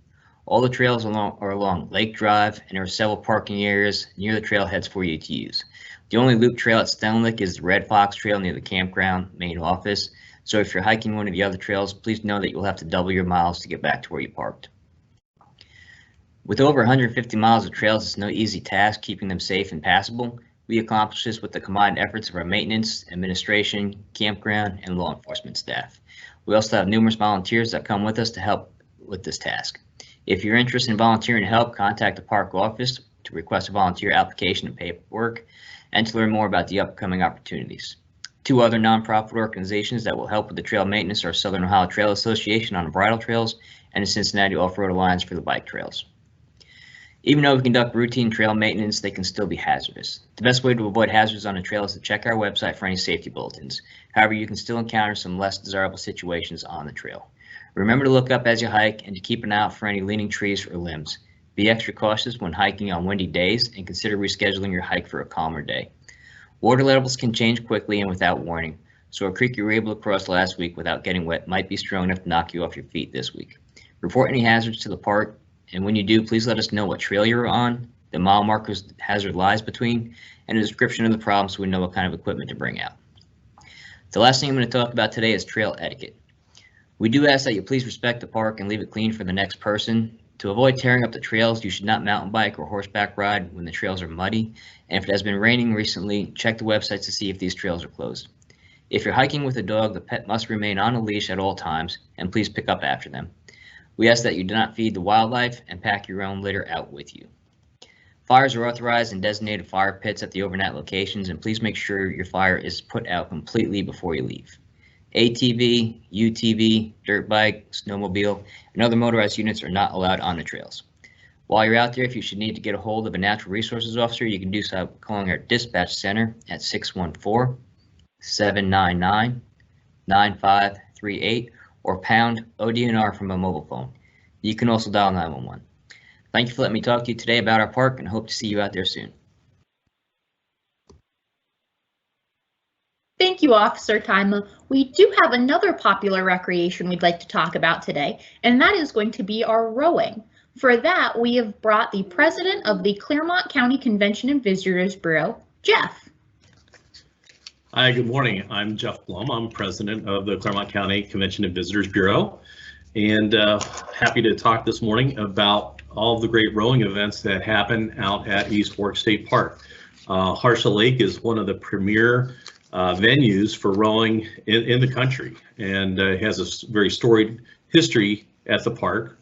All the trails are along Lake Drive, and there are several parking areas near the trailheads for you to use. The only loop trail at Stonelick is the Red Fox Trail near the campground main office. So if you're hiking one of the other trails, please know that you'll have to double your miles to get back to where you parked. With over 150 miles of trails, it's no easy task keeping them safe and passable. We accomplish this with the combined efforts of our maintenance, administration, campground, and law enforcement staff. We also have numerous volunteers that come with us to help with this task. If you're interested in volunteering to help, contact the park office to request a volunteer application and paperwork, and to learn more about the upcoming opportunities. 2 other nonprofit organizations that will help with the trail maintenance are Southern Ohio Trail Association on the bridle trails and the Cincinnati Off-Road Alliance for the bike trails. Even though we conduct routine trail maintenance, they can still be hazardous. The best way to avoid hazards on a trail is to check our website for any safety bulletins. However, you can still encounter some less desirable situations on the trail. Remember to look up as you hike and to keep an eye out for any leaning trees or limbs. Be extra cautious when hiking on windy days and consider rescheduling your hike for a calmer day. Water levels can change quickly and without warning, so a creek you were able to cross last week without getting wet might be strong enough to knock you off your feet this week. Report any hazards to the park, and when you do, please let us know what trail you're on, the mile markers the hazard lies between, and a description of the problem so we know what kind of equipment to bring out. The last thing I'm going to talk about today is trail etiquette. We do ask that you please respect the park and leave it clean for the next person. To avoid tearing up the trails, you should not mountain bike or horseback ride when the trails are muddy, and if it has been raining recently, check the websites to see if these trails are closed. If you're hiking with a dog, the pet must remain on a leash at all times, and please pick up after them. We ask that you do not feed the wildlife and pack your own litter out with you. Fires are authorized in designated fire pits at the overnight locations, and please make sure your fire is put out completely before you leave. ATV, UTV, dirt bike, snowmobile, and other motorized units are not allowed on the trails. While you're out there, if you should need to get a hold of a natural resources officer, you can do so by calling our dispatch center at 614-799-9538 or pound ODNR from a mobile phone. You can also dial 911. Thank you for letting me talk to you today about our park, and hope to see you out there soon.
Thank you, Officer Tima. We do have another popular recreation we'd like to talk about today, and that is going to be our rowing. For that, we have brought the president of the Clermont County Convention and Visitors Bureau, Jeff.
Hi, good morning. I'm Jeff Blum. I'm president of the Clermont County Convention and Visitors Bureau, and happy to talk this morning about all of the great rowing events that happen out at East Fork State Park. Harsha Lake is one of the premier venues for rowing in the country, and has a very storied history at the park.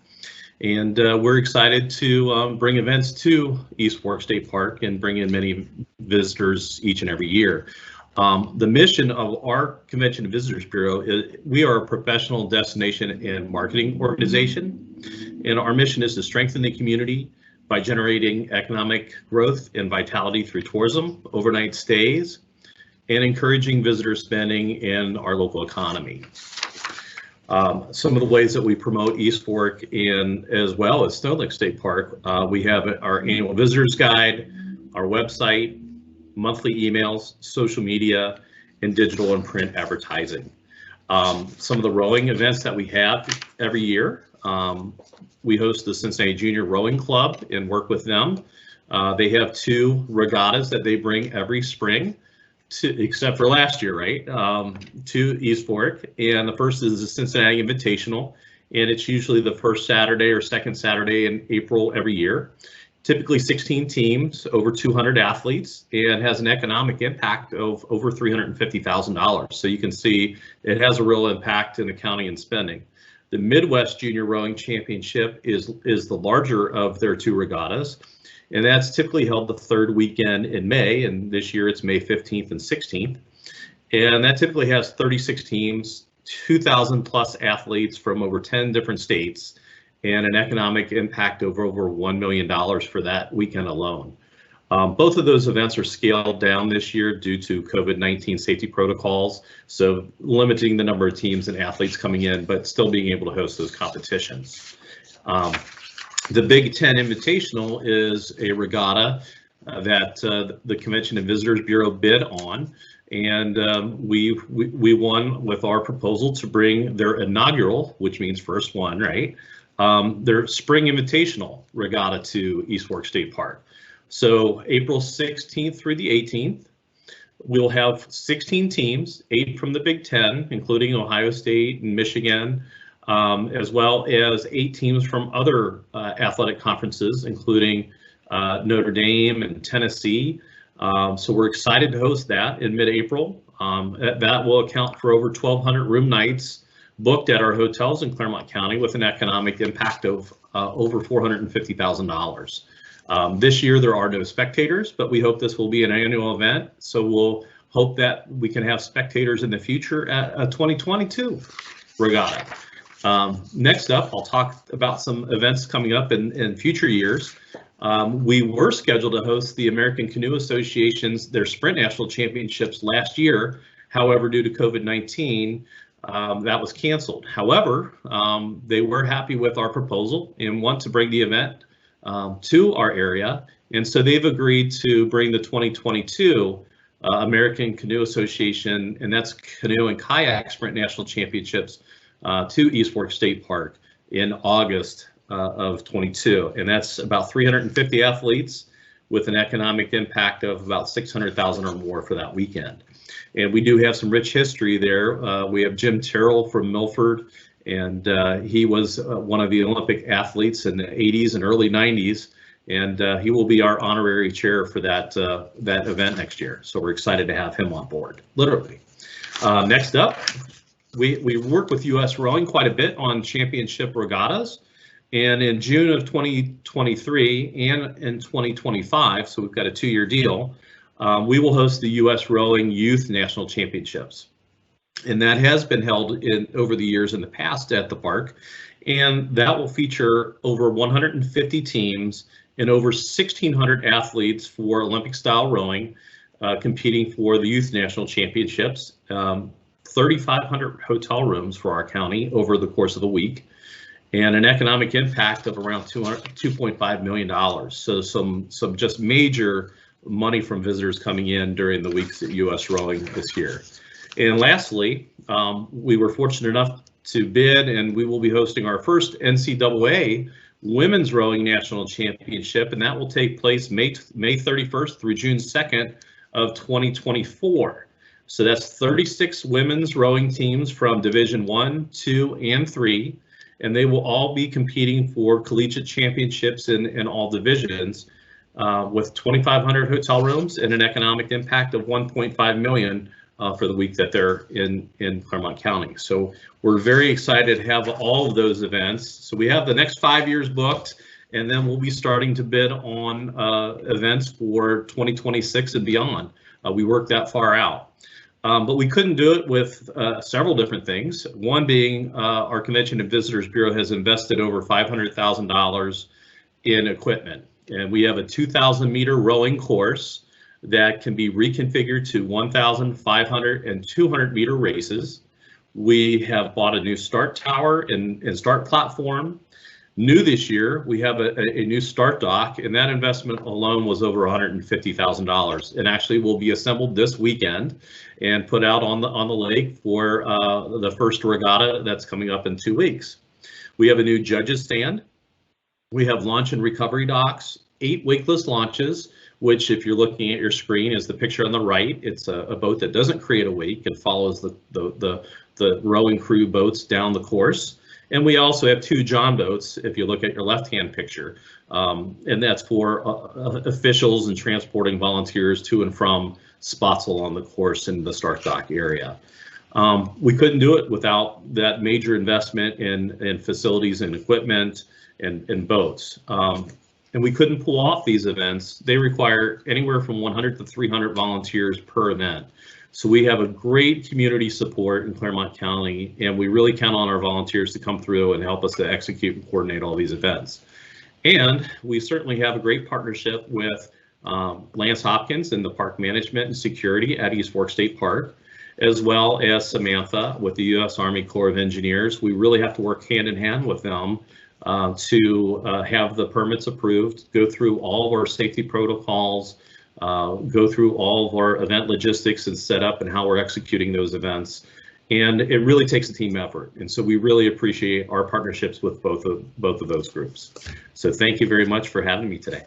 And we're excited to bring events to East Fork State Park and bring in many visitors each and every year. The mission of our Convention and Visitors Bureau is we are a professional destination and marketing organization, and our mission is to strengthen the community by generating economic growth and vitality through tourism, overnight stays, and encouraging visitor spending in our local economy. Some of the ways that we promote East Fork and as well as Stonelick State Park, we have our annual visitors guide, our website, monthly emails, social media, and digital and print advertising. Some of the rowing events that we have every year, we host the Cincinnati Junior Rowing Club and work with them. They have 2 regattas that they bring every spring, except for last year, right, to East Fork. And the first is the Cincinnati Invitational, and it's usually the first Saturday or second Saturday in April every year. Typically 16 teams, over 200 athletes, and has an economic impact of over $350,000. So you can see it has a real impact in the county and spending. The Midwest Junior Rowing Championship is the larger of their 2 regattas, and that's typically held the 3rd weekend in May, and this year it's May 15th and 16th. And that typically has 36 teams, 2,000 plus athletes from over 10 different states, and an economic impact of over $1 million for that weekend alone. Both of those events are scaled down this year due to COVID-19 safety protocols, so limiting the number of teams and athletes coming in, but still being able to host those competitions. The Big Ten Invitational is a regatta that the Convention and Visitors Bureau bid on, and we won with our proposal to bring their inaugural, which means first one, right? Their Spring Invitational regatta to East Fork State Park. So April 16th through the 18th, we'll have 16 teams, 8 from the Big Ten, including Ohio State and Michigan, as well as 8 teams from other athletic conferences, including Notre Dame and Tennessee. So we're excited to host that in mid-April. That will account for over 1,200 room nights booked at our hotels in Clermont County with an economic impact of over $450,000. This year there are no spectators, but we hope this will be an annual event. So we'll hope that we can have spectators in the future at a 2022 regatta. Next up, I'll talk about some events coming up in future years. We were scheduled to host the American Canoe Association's their Sprint National Championships last year. However, due to COVID-19, that was canceled. However, they were happy with our proposal and want to bring the event to our area. And so they've agreed to bring the 2022 American Canoe Association, and that's Canoe and Kayak Sprint National Championships to East Fork State Park in August of 22. And that's about 350 athletes with an economic impact of about 600,000 or more for that weekend. And we do have some rich history there. We have Jim Terrell from Milford, and he was one of the Olympic athletes in the 80s and early 90s, and he will be our honorary chair for that event next year. So we're excited to have him on board, literally. Next up, we work with U.S. Rowing quite a bit on championship regattas, and in June of 2023 and in 2025, so we've got a 2-year deal, we will host the U.S. Rowing Youth National Championships. And that has been held over the years in the past at the park. And that will feature over 150 teams and over 1,600 athletes for Olympic style rowing, competing for the Youth National Championships, 3,500 hotel rooms for our county over the course of the week, and an economic impact of around $2.5 million. So some just major money from visitors coming in during the weeks at U.S. Rowing this year. And lastly, we were fortunate enough to bid, and we will be hosting our first NCAA Women's Rowing National Championship, and that will take place May 31st through June 2nd of 2024. So that's 36 women's rowing teams from Division 1, 2, and 3, and they will all be competing for collegiate championships in all divisions, with 2,500 hotel rooms and an economic impact of $1.5 million for the week that they're in Clermont County. So we're very excited to have all of those events. So we have the next 5 years booked, and then we'll be starting to bid on events for 2026 and beyond. We work that far out. But we couldn't do it with several different things. One being our Convention and Visitors Bureau has invested over $500,000 in equipment. And we have a 2,000 meter rowing course that can be reconfigured to 1,500 and 200 meter races. We have bought a new start tower and start platform. New this year, we have a new start dock, and that investment alone was over $150,000, and actually will be assembled this weekend and put out on the lake for the first regatta that's coming up in 2 weeks. We have a new judges stand. We have launch and recovery docks, 8 wakeless launches, which, if you're looking at your screen, is the picture on the right. It's a boat that doesn't create a wake and follows the rowing crew boats down the course. And we also have 2 John boats, if you look at your left-hand picture, and that's for officials and transporting volunteers to and from spots along the course in the start dock area. We couldn't do it without that major investment in facilities and equipment and boats. And we couldn't pull off these events. They require anywhere from 100 to 300 volunteers per event. So we have a great community support in Clermont County, and we really count on our volunteers to come through and help us to execute and coordinate all these events. And we certainly have a great partnership with Lance Hopkins and the park management and security at East Fork State Park, as well as Samantha with the U.S. Army Corps of Engineers. We really have to work hand in hand with them to have the permits approved, go through all of our safety protocols, go through all of our event logistics and setup and how we're executing those events. And it really takes a team effort. And so we really appreciate our partnerships with both of those groups. So thank you very much for having me today.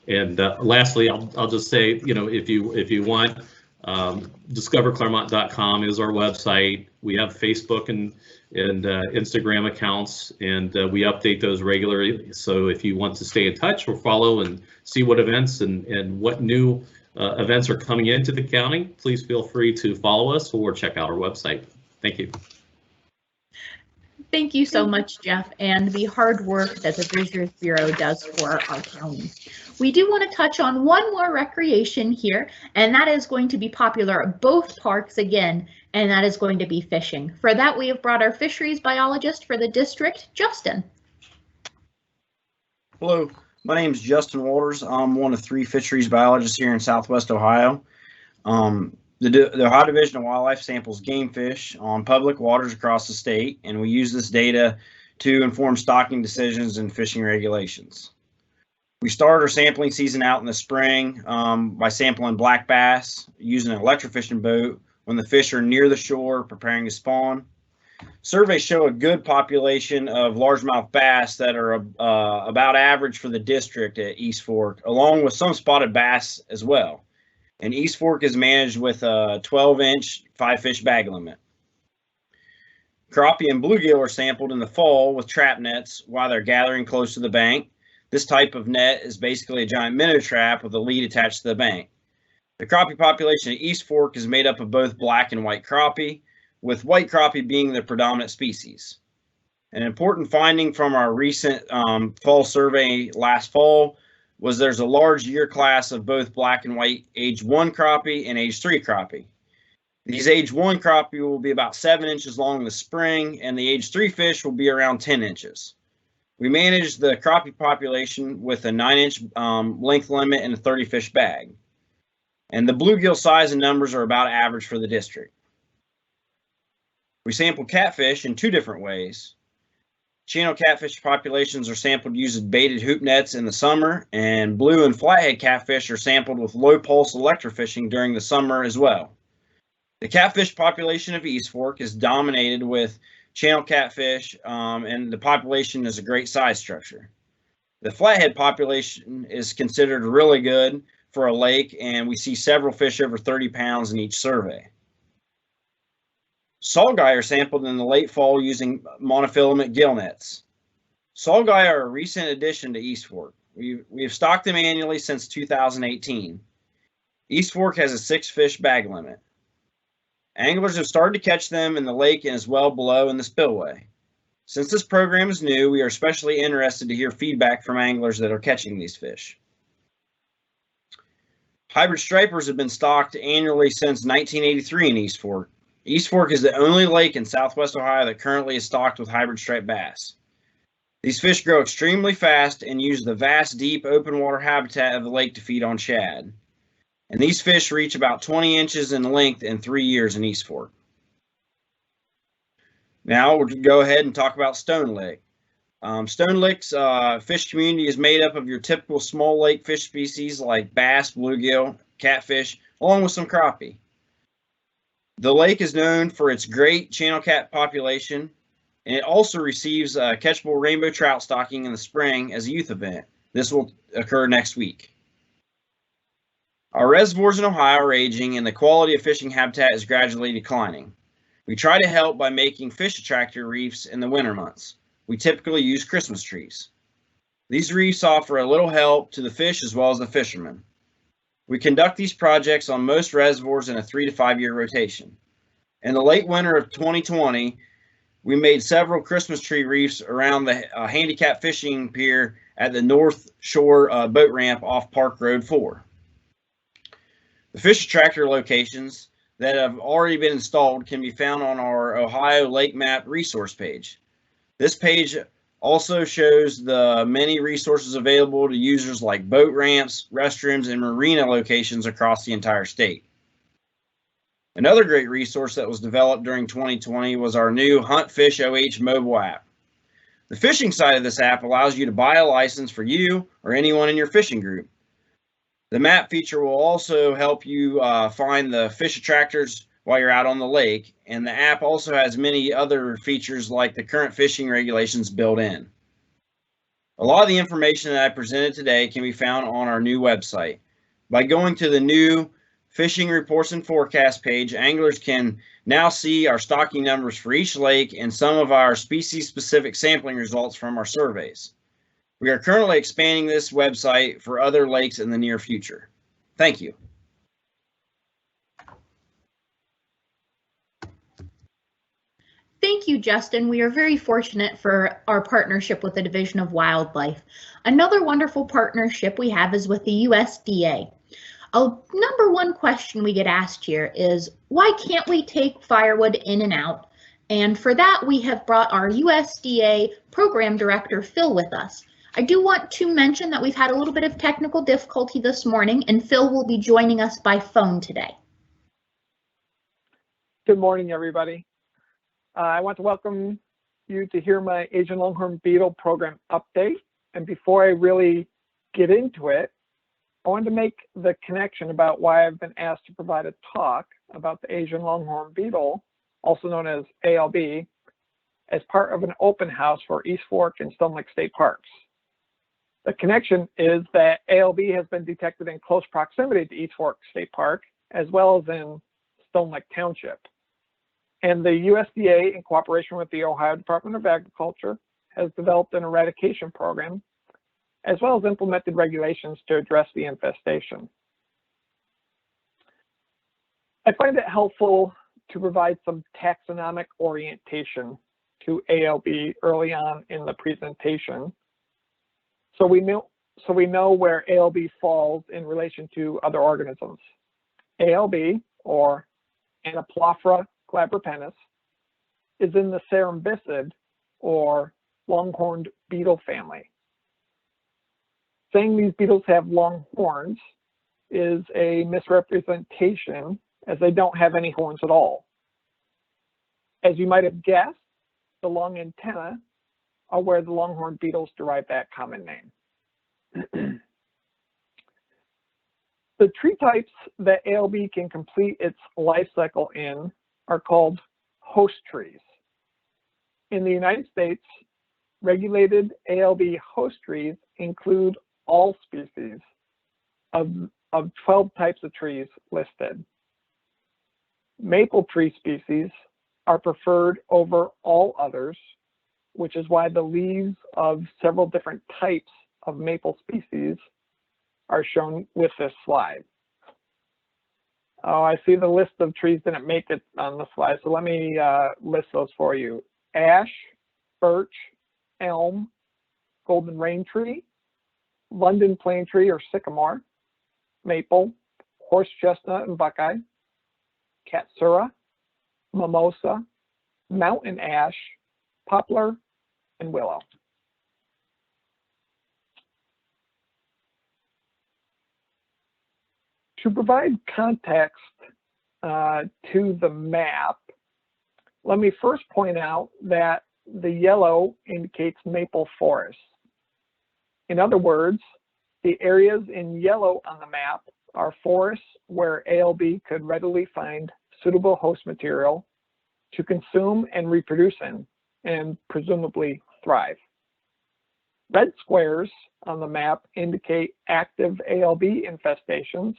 And lastly, I'll just say, you know, if you want, discoverclaremont.com is our website. We have Facebook and Instagram accounts, and we update those regularly. So if you want to stay in touch or follow and see what events and what new events are coming into the county, please feel free to follow us or check out our website. Thank you.
Thank you so much, Jeff, and the hard work that the Visitors Bureau does for our county. We do want to touch on one more recreation here, and that is going to be popular at both parks again, and that is going to be fishing. For that, we have brought our fisheries biologist for the district, Justin.
Hello, my name is Justin Walters. I'm one of 3 fisheries biologists here in Southwest Ohio. The Ohio Division of Wildlife samples game fish on public waters across the state, and we use this data to inform stocking decisions and fishing regulations. We start our sampling season out in the spring by sampling black bass using an electrofishing boat when the fish are near the shore preparing to spawn. Surveys show a good population of largemouth bass that are about average for the district at East Fork, along with some spotted bass as well. And East Fork is managed with a 12-inch 5-fish bag limit. Crappie and bluegill are sampled in the fall with trap nets while they're gathering close to the bank. This type of net is basically a giant minnow trap with a lead attached to the bank. The crappie population at East Fork is made up of both black and white crappie, with white crappie being the predominant species. An important finding from our recent fall survey last fall was there's a large year class of both black and white age 1 crappie and age 3 crappie. These age 1 crappie will be about 7 inches long in the spring, and the age 3 fish will be around 10 inches. We manage the crappie population with a 9-inch length limit and a 30-fish bag. And the bluegill size and numbers are about average for the district. We sample catfish in 2 different ways. Channel catfish populations are sampled using baited hoop nets in the summer, and blue and flathead catfish are sampled with low pulse electrofishing during the summer as well. The catfish population of East Fork is dominated with channel catfish, and the population is a great size structure. The flathead population is considered really good for a lake, and we see several fish over 30 pounds in each survey. Saugeye are sampled in the late fall using monofilament gill nets. Saugeye are a recent addition to East Fork. We have stocked them annually since 2018. East Fork has a 6-fish bag limit. Anglers have started to catch them in the lake and as well below in the spillway. Since this program is new, we are especially interested to hear feedback from anglers that are catching these fish. Hybrid stripers have been stocked annually since 1983 in East Fork. East Fork is the only lake in Southwest Ohio that currently is stocked with hybrid striped bass. These fish grow extremely fast and use the vast, deep, open water habitat of the lake to feed on shad. And these fish reach about 20 inches in length in 3 years in East Fork. Now we'll go ahead and talk about Stonelick. Stonelick's fish community is made up of your typical small lake fish species like bass, bluegill, catfish, along with some crappie. The lake is known for its great channel cat population, and it also receives catchable rainbow trout stocking in the spring as a youth event. This will occur next week. Our reservoirs in Ohio are aging, and the quality of fishing habitat is gradually declining. We try to help by making fish attractor reefs in the winter months. We typically use Christmas trees. These reefs offer a little help to the fish as well as the fishermen. We conduct these projects on most reservoirs in a 3 to 5 year rotation. In the late winter of 2020, we made several Christmas tree reefs around the handicap fishing pier at the North Shore boat ramp off Park Road 4. The fish attractor locations that have already been installed can be found on our Ohio Lake Map resource page. This page also shows the many resources available to users like boat ramps, restrooms, and marina locations across the entire state. Another great resource that was developed during 2020 was our new Hunt Fish OH mobile app. The fishing side of this app allows you to buy a license for you or anyone in your fishing group. The map feature will also help you find the fish attractors while you're out on the lake, and the app also has many other features like the current fishing regulations built in. A lot of the information that I presented today can be found on our new website. By going to the new Fishing Reports and Forecast page, anglers can now see our stocking numbers for each lake and some of our species-specific sampling results from our surveys. We are currently expanding this website for other lakes in the near future. Thank you.
Thank you, Justin. We are very fortunate for our partnership with the Division of Wildlife. Another wonderful partnership we have is with the USDA. A number one question we get asked here is, why can't we take firewood in and out? And for that, we have brought our USDA Program Director, Phil, with us. I do want to mention that we've had a little bit of technical difficulty this morning, and Phil will be joining us by phone today.
Good morning, everybody. I want to welcome you to hear my Asian Longhorned Beetle program update. And before I really get into it, I wanted to make the connection about why I've been asked to provide a talk about the Asian Longhorned Beetle, also known as ALB, as part of an open house for East Fork and Stonelick State Parks. The connection is that ALB has been detected in close proximity to East Fork State Park, as well as in Stonelick Township. And the USDA, in cooperation with the Ohio Department of Agriculture, has developed an eradication program, as well as implemented regulations to address the infestation. I find it helpful to provide some taxonomic orientation to ALB early on in the presentation, so we know where ALB falls in relation to other organisms. ALB, or Anaplophora glabripennis, is in the Cerambycid, or longhorned beetle family. Saying these beetles have long horns is a misrepresentation, as they don't have any horns at all. As you might have guessed, the long antennae are where the longhorned beetles derive that common name. The tree types that ALB can complete its life cycle in are called host trees. In the United States, regulated ALB host trees include all species of 12 types of trees listed. Maple tree species are preferred over all others, which is why the leaves of several different types of maple species are shown with this slide. Oh, I see the list of trees didn't make it on the slide, so let me list those for you. Ash, birch, elm, golden rain tree, London plane tree or sycamore, maple, horse chestnut and buckeye, katsura, mimosa, mountain ash, poplar, and willow. To provide context to the map, let me first point out that the yellow indicates maple forests. In other words, the areas in yellow on the map are forests where ALB could readily find suitable host material to consume and reproduce in, and presumably thrive. Red squares on the map indicate active ALB infestations,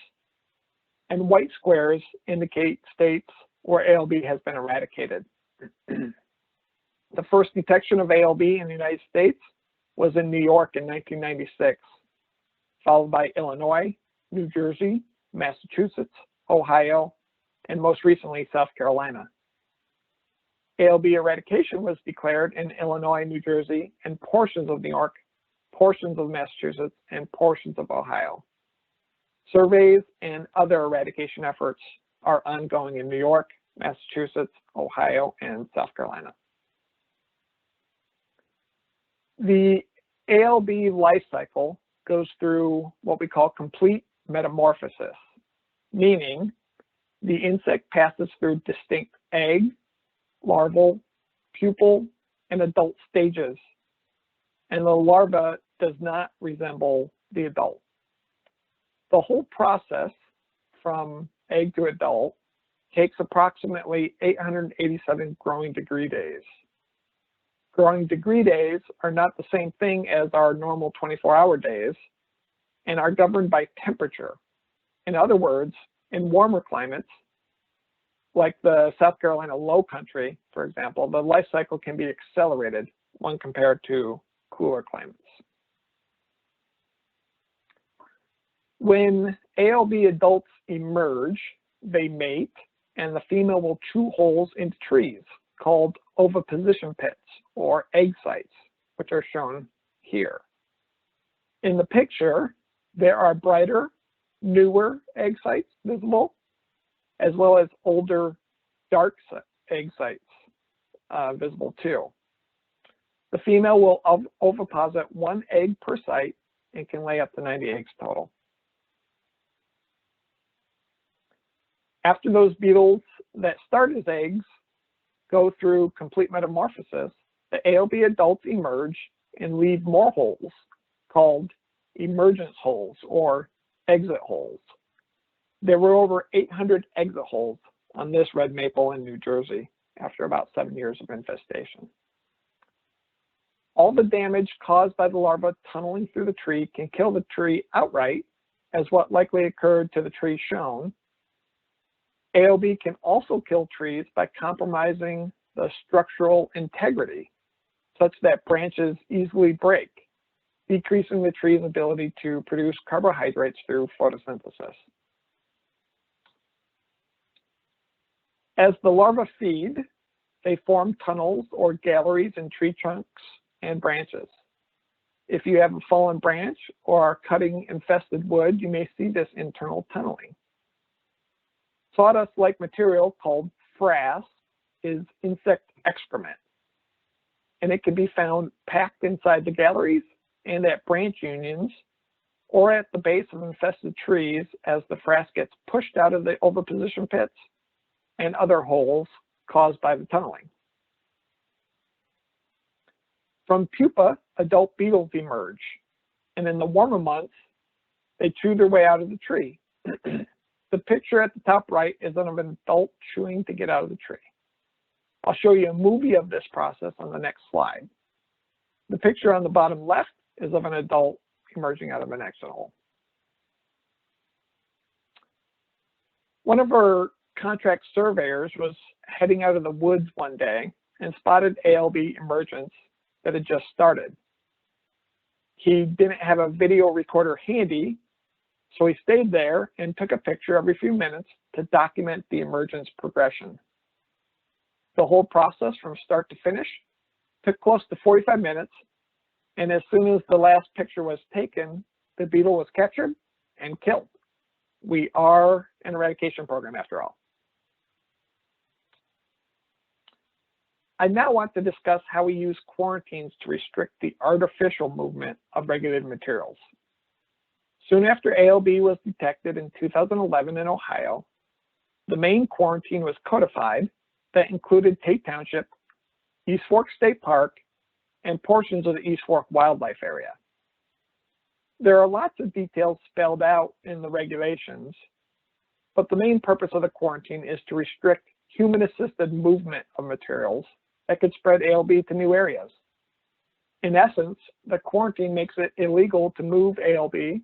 and white squares indicate states where ALB has been eradicated. The first detection of ALB in the United States was in New York in 1996, followed by Illinois, New Jersey, Massachusetts, Ohio, and most recently South Carolina. ALB eradication was declared in Illinois, New Jersey, and portions of New York, portions of Massachusetts, and portions of Ohio. Surveys and other eradication efforts are ongoing in New York, Massachusetts, Ohio, and South Carolina. The ALB life cycle goes through what we call complete metamorphosis, meaning the insect passes through distinct egg, larval, pupal, and adult stages, and the larva does not resemble the adult. The whole process from egg to adult takes approximately 887 growing degree days. Growing degree days are not the same thing as our normal 24-hour days and are governed by temperature. In other words, in warmer climates, like the South Carolina low country, for example, the life cycle can be accelerated when compared to cooler climates. When ALB adults emerge, they mate, and the female will chew holes into trees called oviposition pits or egg sites, which are shown here. In the picture, there are brighter, newer egg sites visible, as well as older, dark egg sites visible too. The female will oviposit 1 egg per site and can lay up to 90 eggs total. After those beetles that start as eggs go through complete metamorphosis, the ALB adults emerge and leave more holes called emergence holes or exit holes. There were over 800 exit holes on this red maple in New Jersey after about 7 years of infestation. All the damage caused by the larva tunneling through the tree can kill the tree outright, as what likely occurred to the tree shown. ALB can also kill trees by compromising the structural integrity, such that branches easily break, decreasing the tree's ability to produce carbohydrates through photosynthesis. As the larvae feed, they form tunnels or galleries in tree trunks and branches. If you have a fallen branch or are cutting infested wood, you may see this internal tunneling. Sawdust-like material called frass is insect excrement, and it can be found packed inside the galleries and at branch unions or at the base of infested trees as the frass gets pushed out of the oviposition pits and other holes caused by the tunneling. From pupa, adult beetles emerge, and in the warmer months, they chew their way out of the tree. The picture at the top right is of an adult chewing to get out of the tree. I'll show you a movie of this process on the next slide. The picture on the bottom left is of an adult emerging out of an exit hole. One of our contract surveyors was heading out of the woods one day and spotted ALB emergence that had just started. He didn't have a video recorder handy, so he stayed there and took a picture every few minutes to document the emergence progression. The whole process from start to finish took close to 45 minutes, and as soon as the last picture was taken, the beetle was captured and killed. We are an eradication program after all. I now want to discuss how we use quarantines to restrict the artificial movement of regulated materials. Soon after ALB was detected in 2011 in Ohio, the main quarantine was codified that included Tate Township, East Fork State Park, and portions of the East Fork wildlife area. There are lots of details spelled out in the regulations, but the main purpose of the quarantine is to restrict human-assisted movement of materials that could spread ALB to new areas. In essence, the quarantine makes it illegal to move ALB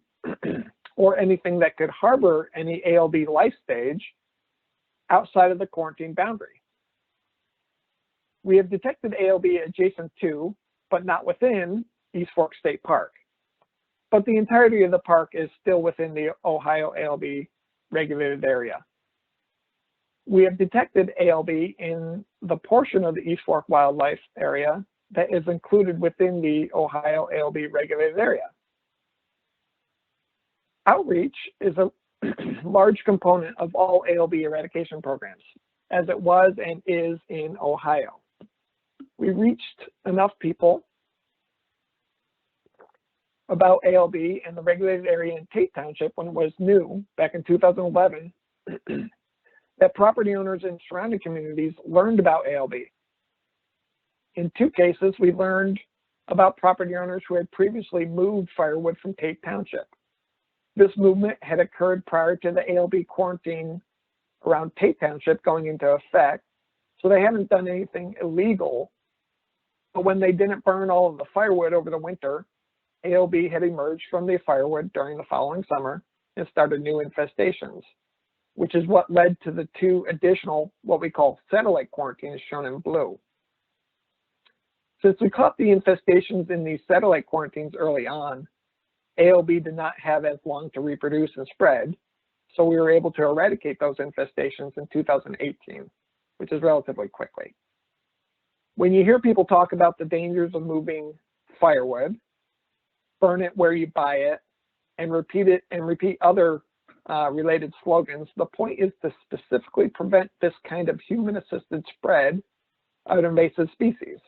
or anything that could harbor any ALB life stage outside of the quarantine boundary. We have detected ALB adjacent to, but not within, East Fork State Park. But the entirety of the park is still within the Ohio ALB regulated area. We have detected ALB in the portion of the East Fork wildlife area that is included within the Ohio ALB regulated area. Outreach is a large component of all ALB eradication programs, as it was and is in Ohio. We reached enough people about ALB and the regulated area in Tate Township when it was new back in 2011 that property owners in surrounding communities learned about ALB. In 2 cases, we learned about property owners who had previously moved firewood from Tate Township. This movement had occurred prior to the ALB quarantine around Tate Township going into effect, so they hadn't done anything illegal. But when they didn't burn all of the firewood over the winter, ALB had emerged from the firewood during the following summer and started new infestations, which is what led to the 2 additional, what we call satellite quarantines, shown in blue. Since we caught the infestations in these satellite quarantines early on, ALB did not have as long to reproduce and spread, so we were able to eradicate those infestations in 2018, which is relatively quickly. When you hear people talk about the dangers of moving firewood, burn it where you buy it, and repeat other related slogans, the point is to specifically prevent this kind of human-assisted spread of invasive species.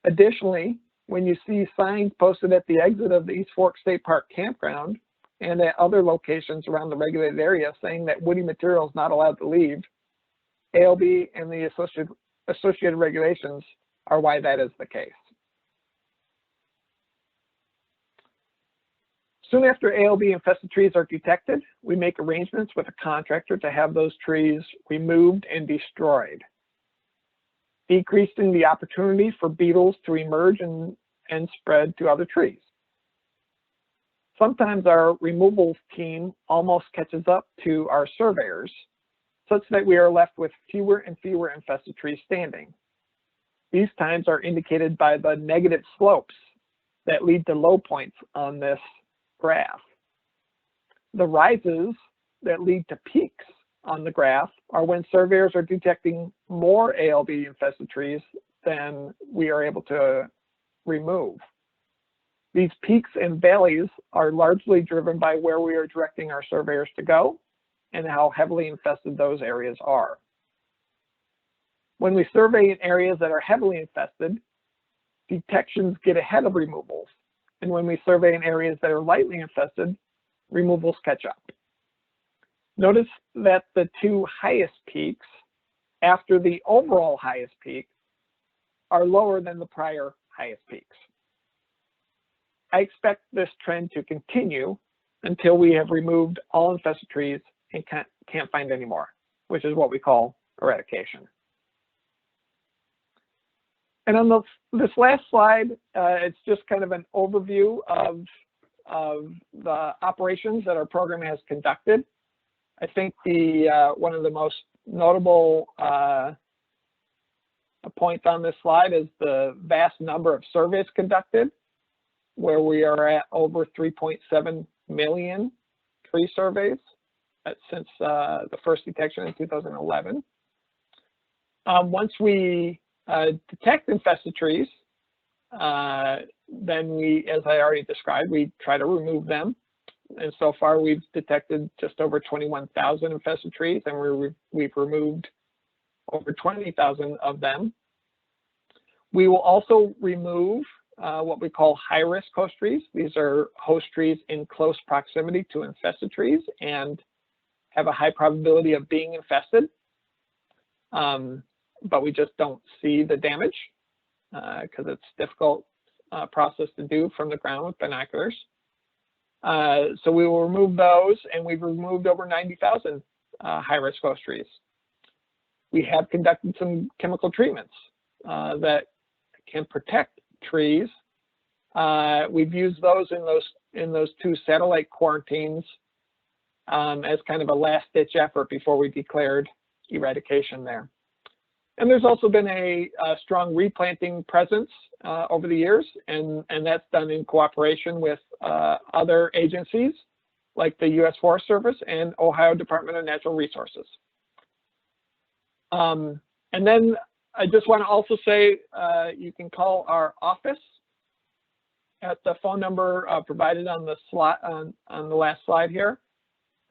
Additionally, when you see signs posted at the exit of the East Fork State Park campground and at other locations around the regulated area saying that woody material is not allowed to leave, ALB and the associated regulations are why that is the case. Soon after ALB infested trees are detected, we make arrangements with a contractor to have those trees removed and destroyed, decreasing the opportunity for beetles to emerge and spread to other trees. Sometimes our removals team almost catches up to our surveyors, such that we are left with fewer and fewer infested trees standing. These times are indicated by the negative slopes that lead to low points on this graph. The rises that lead to peaks on the graph are when surveyors are detecting more ALB infested trees than we are able to remove. These peaks and valleys are largely driven by where we are directing our surveyors to go and how heavily infested those areas are. When we survey in areas that are heavily infested, detections get ahead of removals. And when we survey in areas that are lightly infested, removals catch up. Notice that the 2 highest peaks after the overall highest peak are lower than the prior highest peaks. I expect this trend to continue until we have removed all infested trees and can't find any more, which is what we call eradication. And on this last slide, it's just kind of an overview of the operations that our program has conducted. I think one of the most notable points on this slide is the vast number of surveys conducted, where we are at over 3.7 million tree surveys since the first detection in 2011. Once we detect infested trees, then we, as I already described, we try to remove them. And so far we've detected just over 21,000 infested trees, and we've removed over 20,000 of them. We will also remove what we call high-risk host trees. These are host trees in close proximity to infested trees and have a high probability of being infested. But we just don't see the damage because it's a difficult process to do from the ground with binoculars. So we will remove those, and we've removed over 90,000 high-risk host trees. We have conducted some chemical treatments that can protect trees. We've used those in those 2 satellite quarantines as kind of a last-ditch effort before we declared eradication there. And there's also been a strong replanting presence over the years, and that's done in cooperation with other agencies like the U.S. Forest Service and Ohio Department of Natural Resources. And then I just want to also say you can call our office at the phone number provided on the on the last slide here.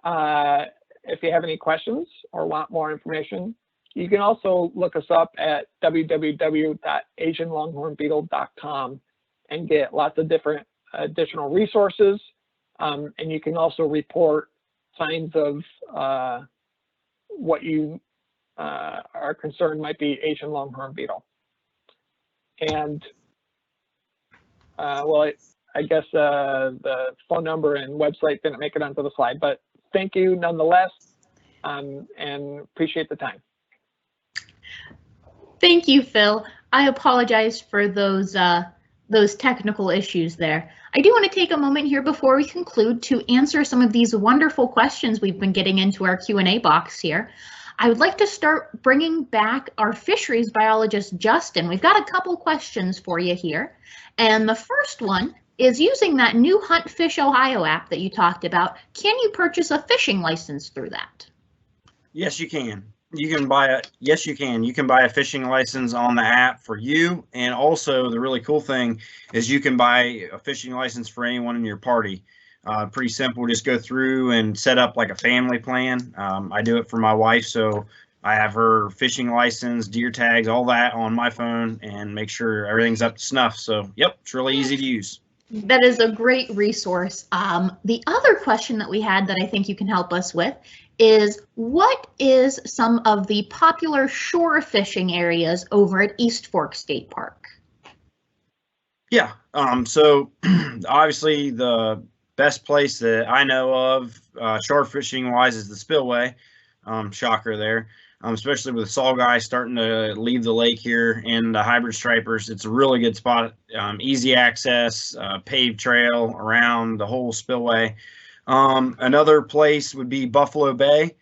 If you have any questions or want more information. You can also look us up at www.asianlonghornbeetle.com and get lots of different additional resources. And you can also report signs of what you are concerned might be Asian longhorn beetle. And well, I guess the phone number and website didn't make it onto the slide, but thank you nonetheless, and appreciate the time.
Thank you, Phil. I apologize for those technical issues there. I do want to take a moment here before we conclude to answer some of these wonderful questions we've been getting into our Q&A box here. I would like to start bringing back our fisheries biologist, Justin. We've got a couple questions for you here. And the first one is, using that new Hunt Fish Ohio app that you talked about, can you purchase a fishing license through that?
Yes, you can. You can buy a, yes, you can. You can buy a fishing license on the app for you. And also the really cool thing is you can buy a fishing license for anyone in your party. Pretty simple, just go through and set up like a family plan. I do it for my wife, so I have her fishing license, deer tags, all that on my phone, and make sure everything's up to snuff. So yep, it's really easy to use.
That is a great resource. The other question that we had that I think you can help us with is, what is some of the popular shore fishing areas over at East Fork State Park?
Yeah, so obviously the best place that I know of shore fishing wise is the spillway. Shocker there, especially with the saw guys starting to leave the lake here and the hybrid stripers. It's a really good spot, easy access, paved trail around the whole spillway. Another place would be Buffalo Bay.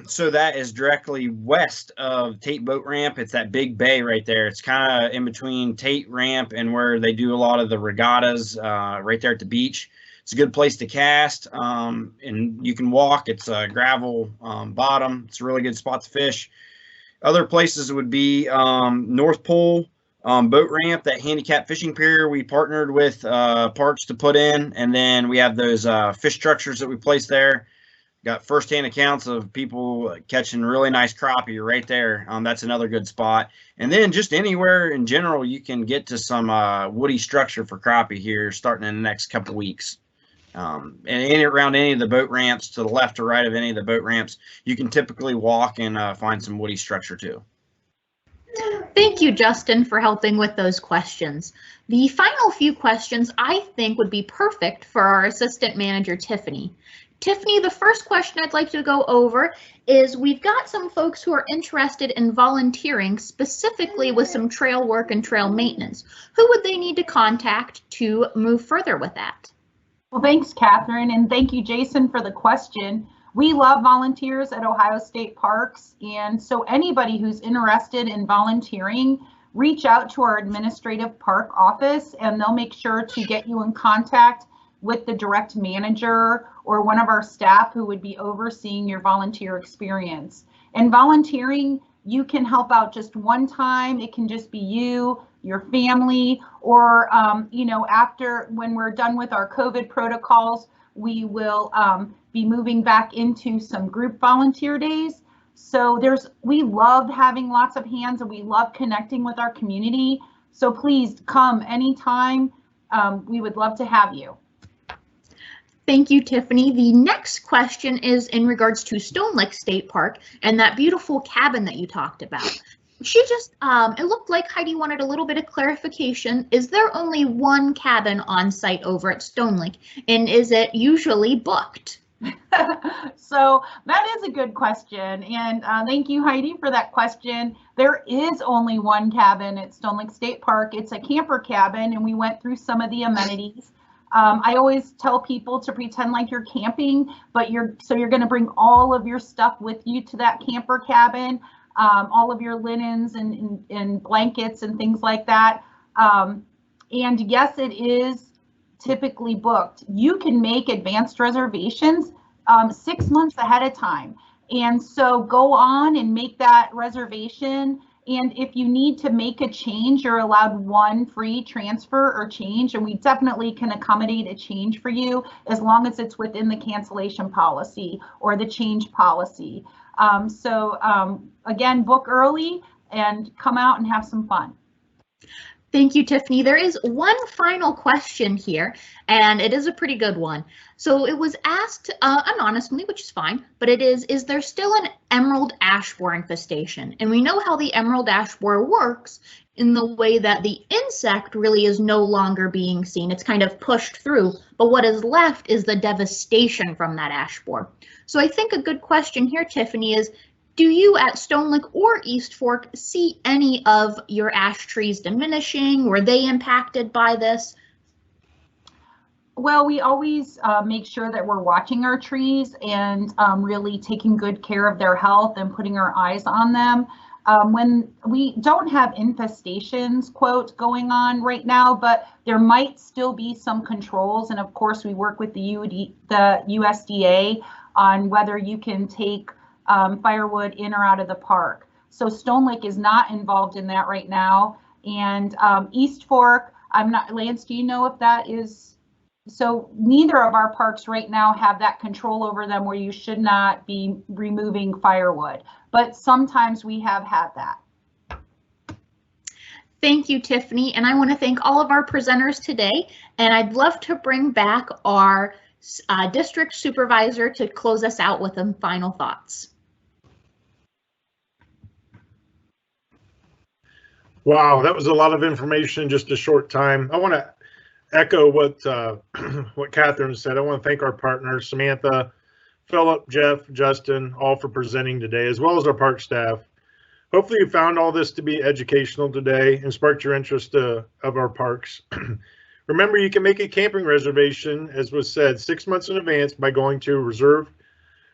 So that is directly west of Tate Boat Ramp. It's that big bay right there. It's kind of in between Tate Ramp and where they do a lot of the regattas, right there at the beach. It's a good place to cast, and you can walk. It's a gravel bottom. It's a really good spot to fish. Other places would be North Pole Boat Ramp, that handicap fishing pier we partnered with Parks to put in, and then we have those fish structures that we placed there. Got firsthand accounts of people catching really nice crappie right there. That's another good spot. And then just anywhere in general, you can get to some woody structure for crappie here starting in the next couple of weeks. And around any of the boat ramps, to the left or right of any of the boat ramps, you can typically walk and find some woody structure too.
Thank you, Justin, for helping with those questions. The final few questions I think would be perfect for our assistant manager, Tiffany. Tiffany, the first question I'd like to go over is, we've got some folks who are interested in volunteering specifically with some trail work and trail maintenance. Who would they need to contact to move further with that?
Well, thanks, Catherine, and thank you, Jason, for the question. We love volunteers at Ohio State Parks, and so anybody who's interested in volunteering, reach out to our administrative park office and they'll make sure to get you in contact with the direct manager or one of our staff who would be overseeing your volunteer experience. And volunteering, you can help out just one time. It can just be you, your family, or you know, after, when we're done with our COVID protocols, we will be moving back into some group volunteer days. So we love having lots of hands and we love connecting with our community. So please come anytime. We would love to have you.
Thank you, Tiffany. The next question is in regards to Stonelick State Park and that beautiful cabin that you talked about. She just, it looked like Heidi wanted a little bit of clarification. Is there only one cabin on site over at Stonelick, and is it usually booked?
So that is a good question, and thank you, Heidi, for that question. There is only one cabin at Stonelick State Park. It's a camper cabin, and we went through some of the amenities. I always tell people to pretend like you're camping, but you're going to bring all of your stuff with you to that camper cabin, all of your linens and blankets and things like that. And yes, it is typically booked. You can make advanced reservations 6 months ahead of time. And so go on and make that reservation. And if you need to make a change, you're allowed one free transfer or change, and we definitely can accommodate a change for you as long as it's within the cancellation policy or the change policy. Again, book early and come out and have some fun.
Thank you, Tiffany. There is one final question here, and it is a pretty good one. So it was asked anonymously, which is fine, but it is there still an emerald ash borer infestation? And we know how the emerald ash borer works in the way that the insect really is no longer being seen. It's kind of pushed through, but what is left is the devastation from that ash borer. So I think a good question here, Tiffany, is do you at Stonelick or East Fork see any of your ash trees diminishing? Were they impacted by this?
Well, we always make sure that we're watching our trees and really taking good care of their health and putting our eyes on them. When we don't have infestations, quote, going on right now, but there might still be some controls. And of course, we work with the USDA on whether you can take firewood in or out of the park. So Stonelick is not involved in that right now. And East Fork, I'm not, Lance, do you know if that is? So neither of our parks right now have that control over them where you should not be removing firewood, but sometimes we have had that.
Thank you, Tiffany. And I want to thank all of our presenters today. And I'd love to bring back our district supervisor to close us out with some final thoughts.
Wow, that was a lot of information in just a short time. I want to echo what Catherine said. I want to thank our partners, Samantha, Philip, Jeff, Justin, all for presenting today, as well as our park staff. Hopefully you found all this to be educational today and sparked your interest of our parks. Remember, you can make a camping reservation, as was said, 6 months in advance by going to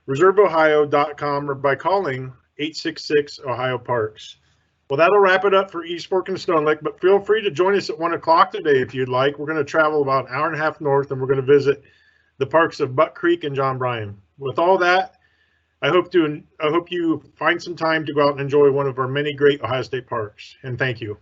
reserveohio.com or by calling 866-OHIO-PARKS. Well, that'll wrap it up for East Fork and Stonelick, but feel free to join us at 1 o'clock today if you'd like. We're going to travel about an hour and a half north, and we're going to visit the parks of Buck Creek and John Bryan. With all that, I hope you find some time to go out and enjoy one of our many great Ohio State parks, and thank you.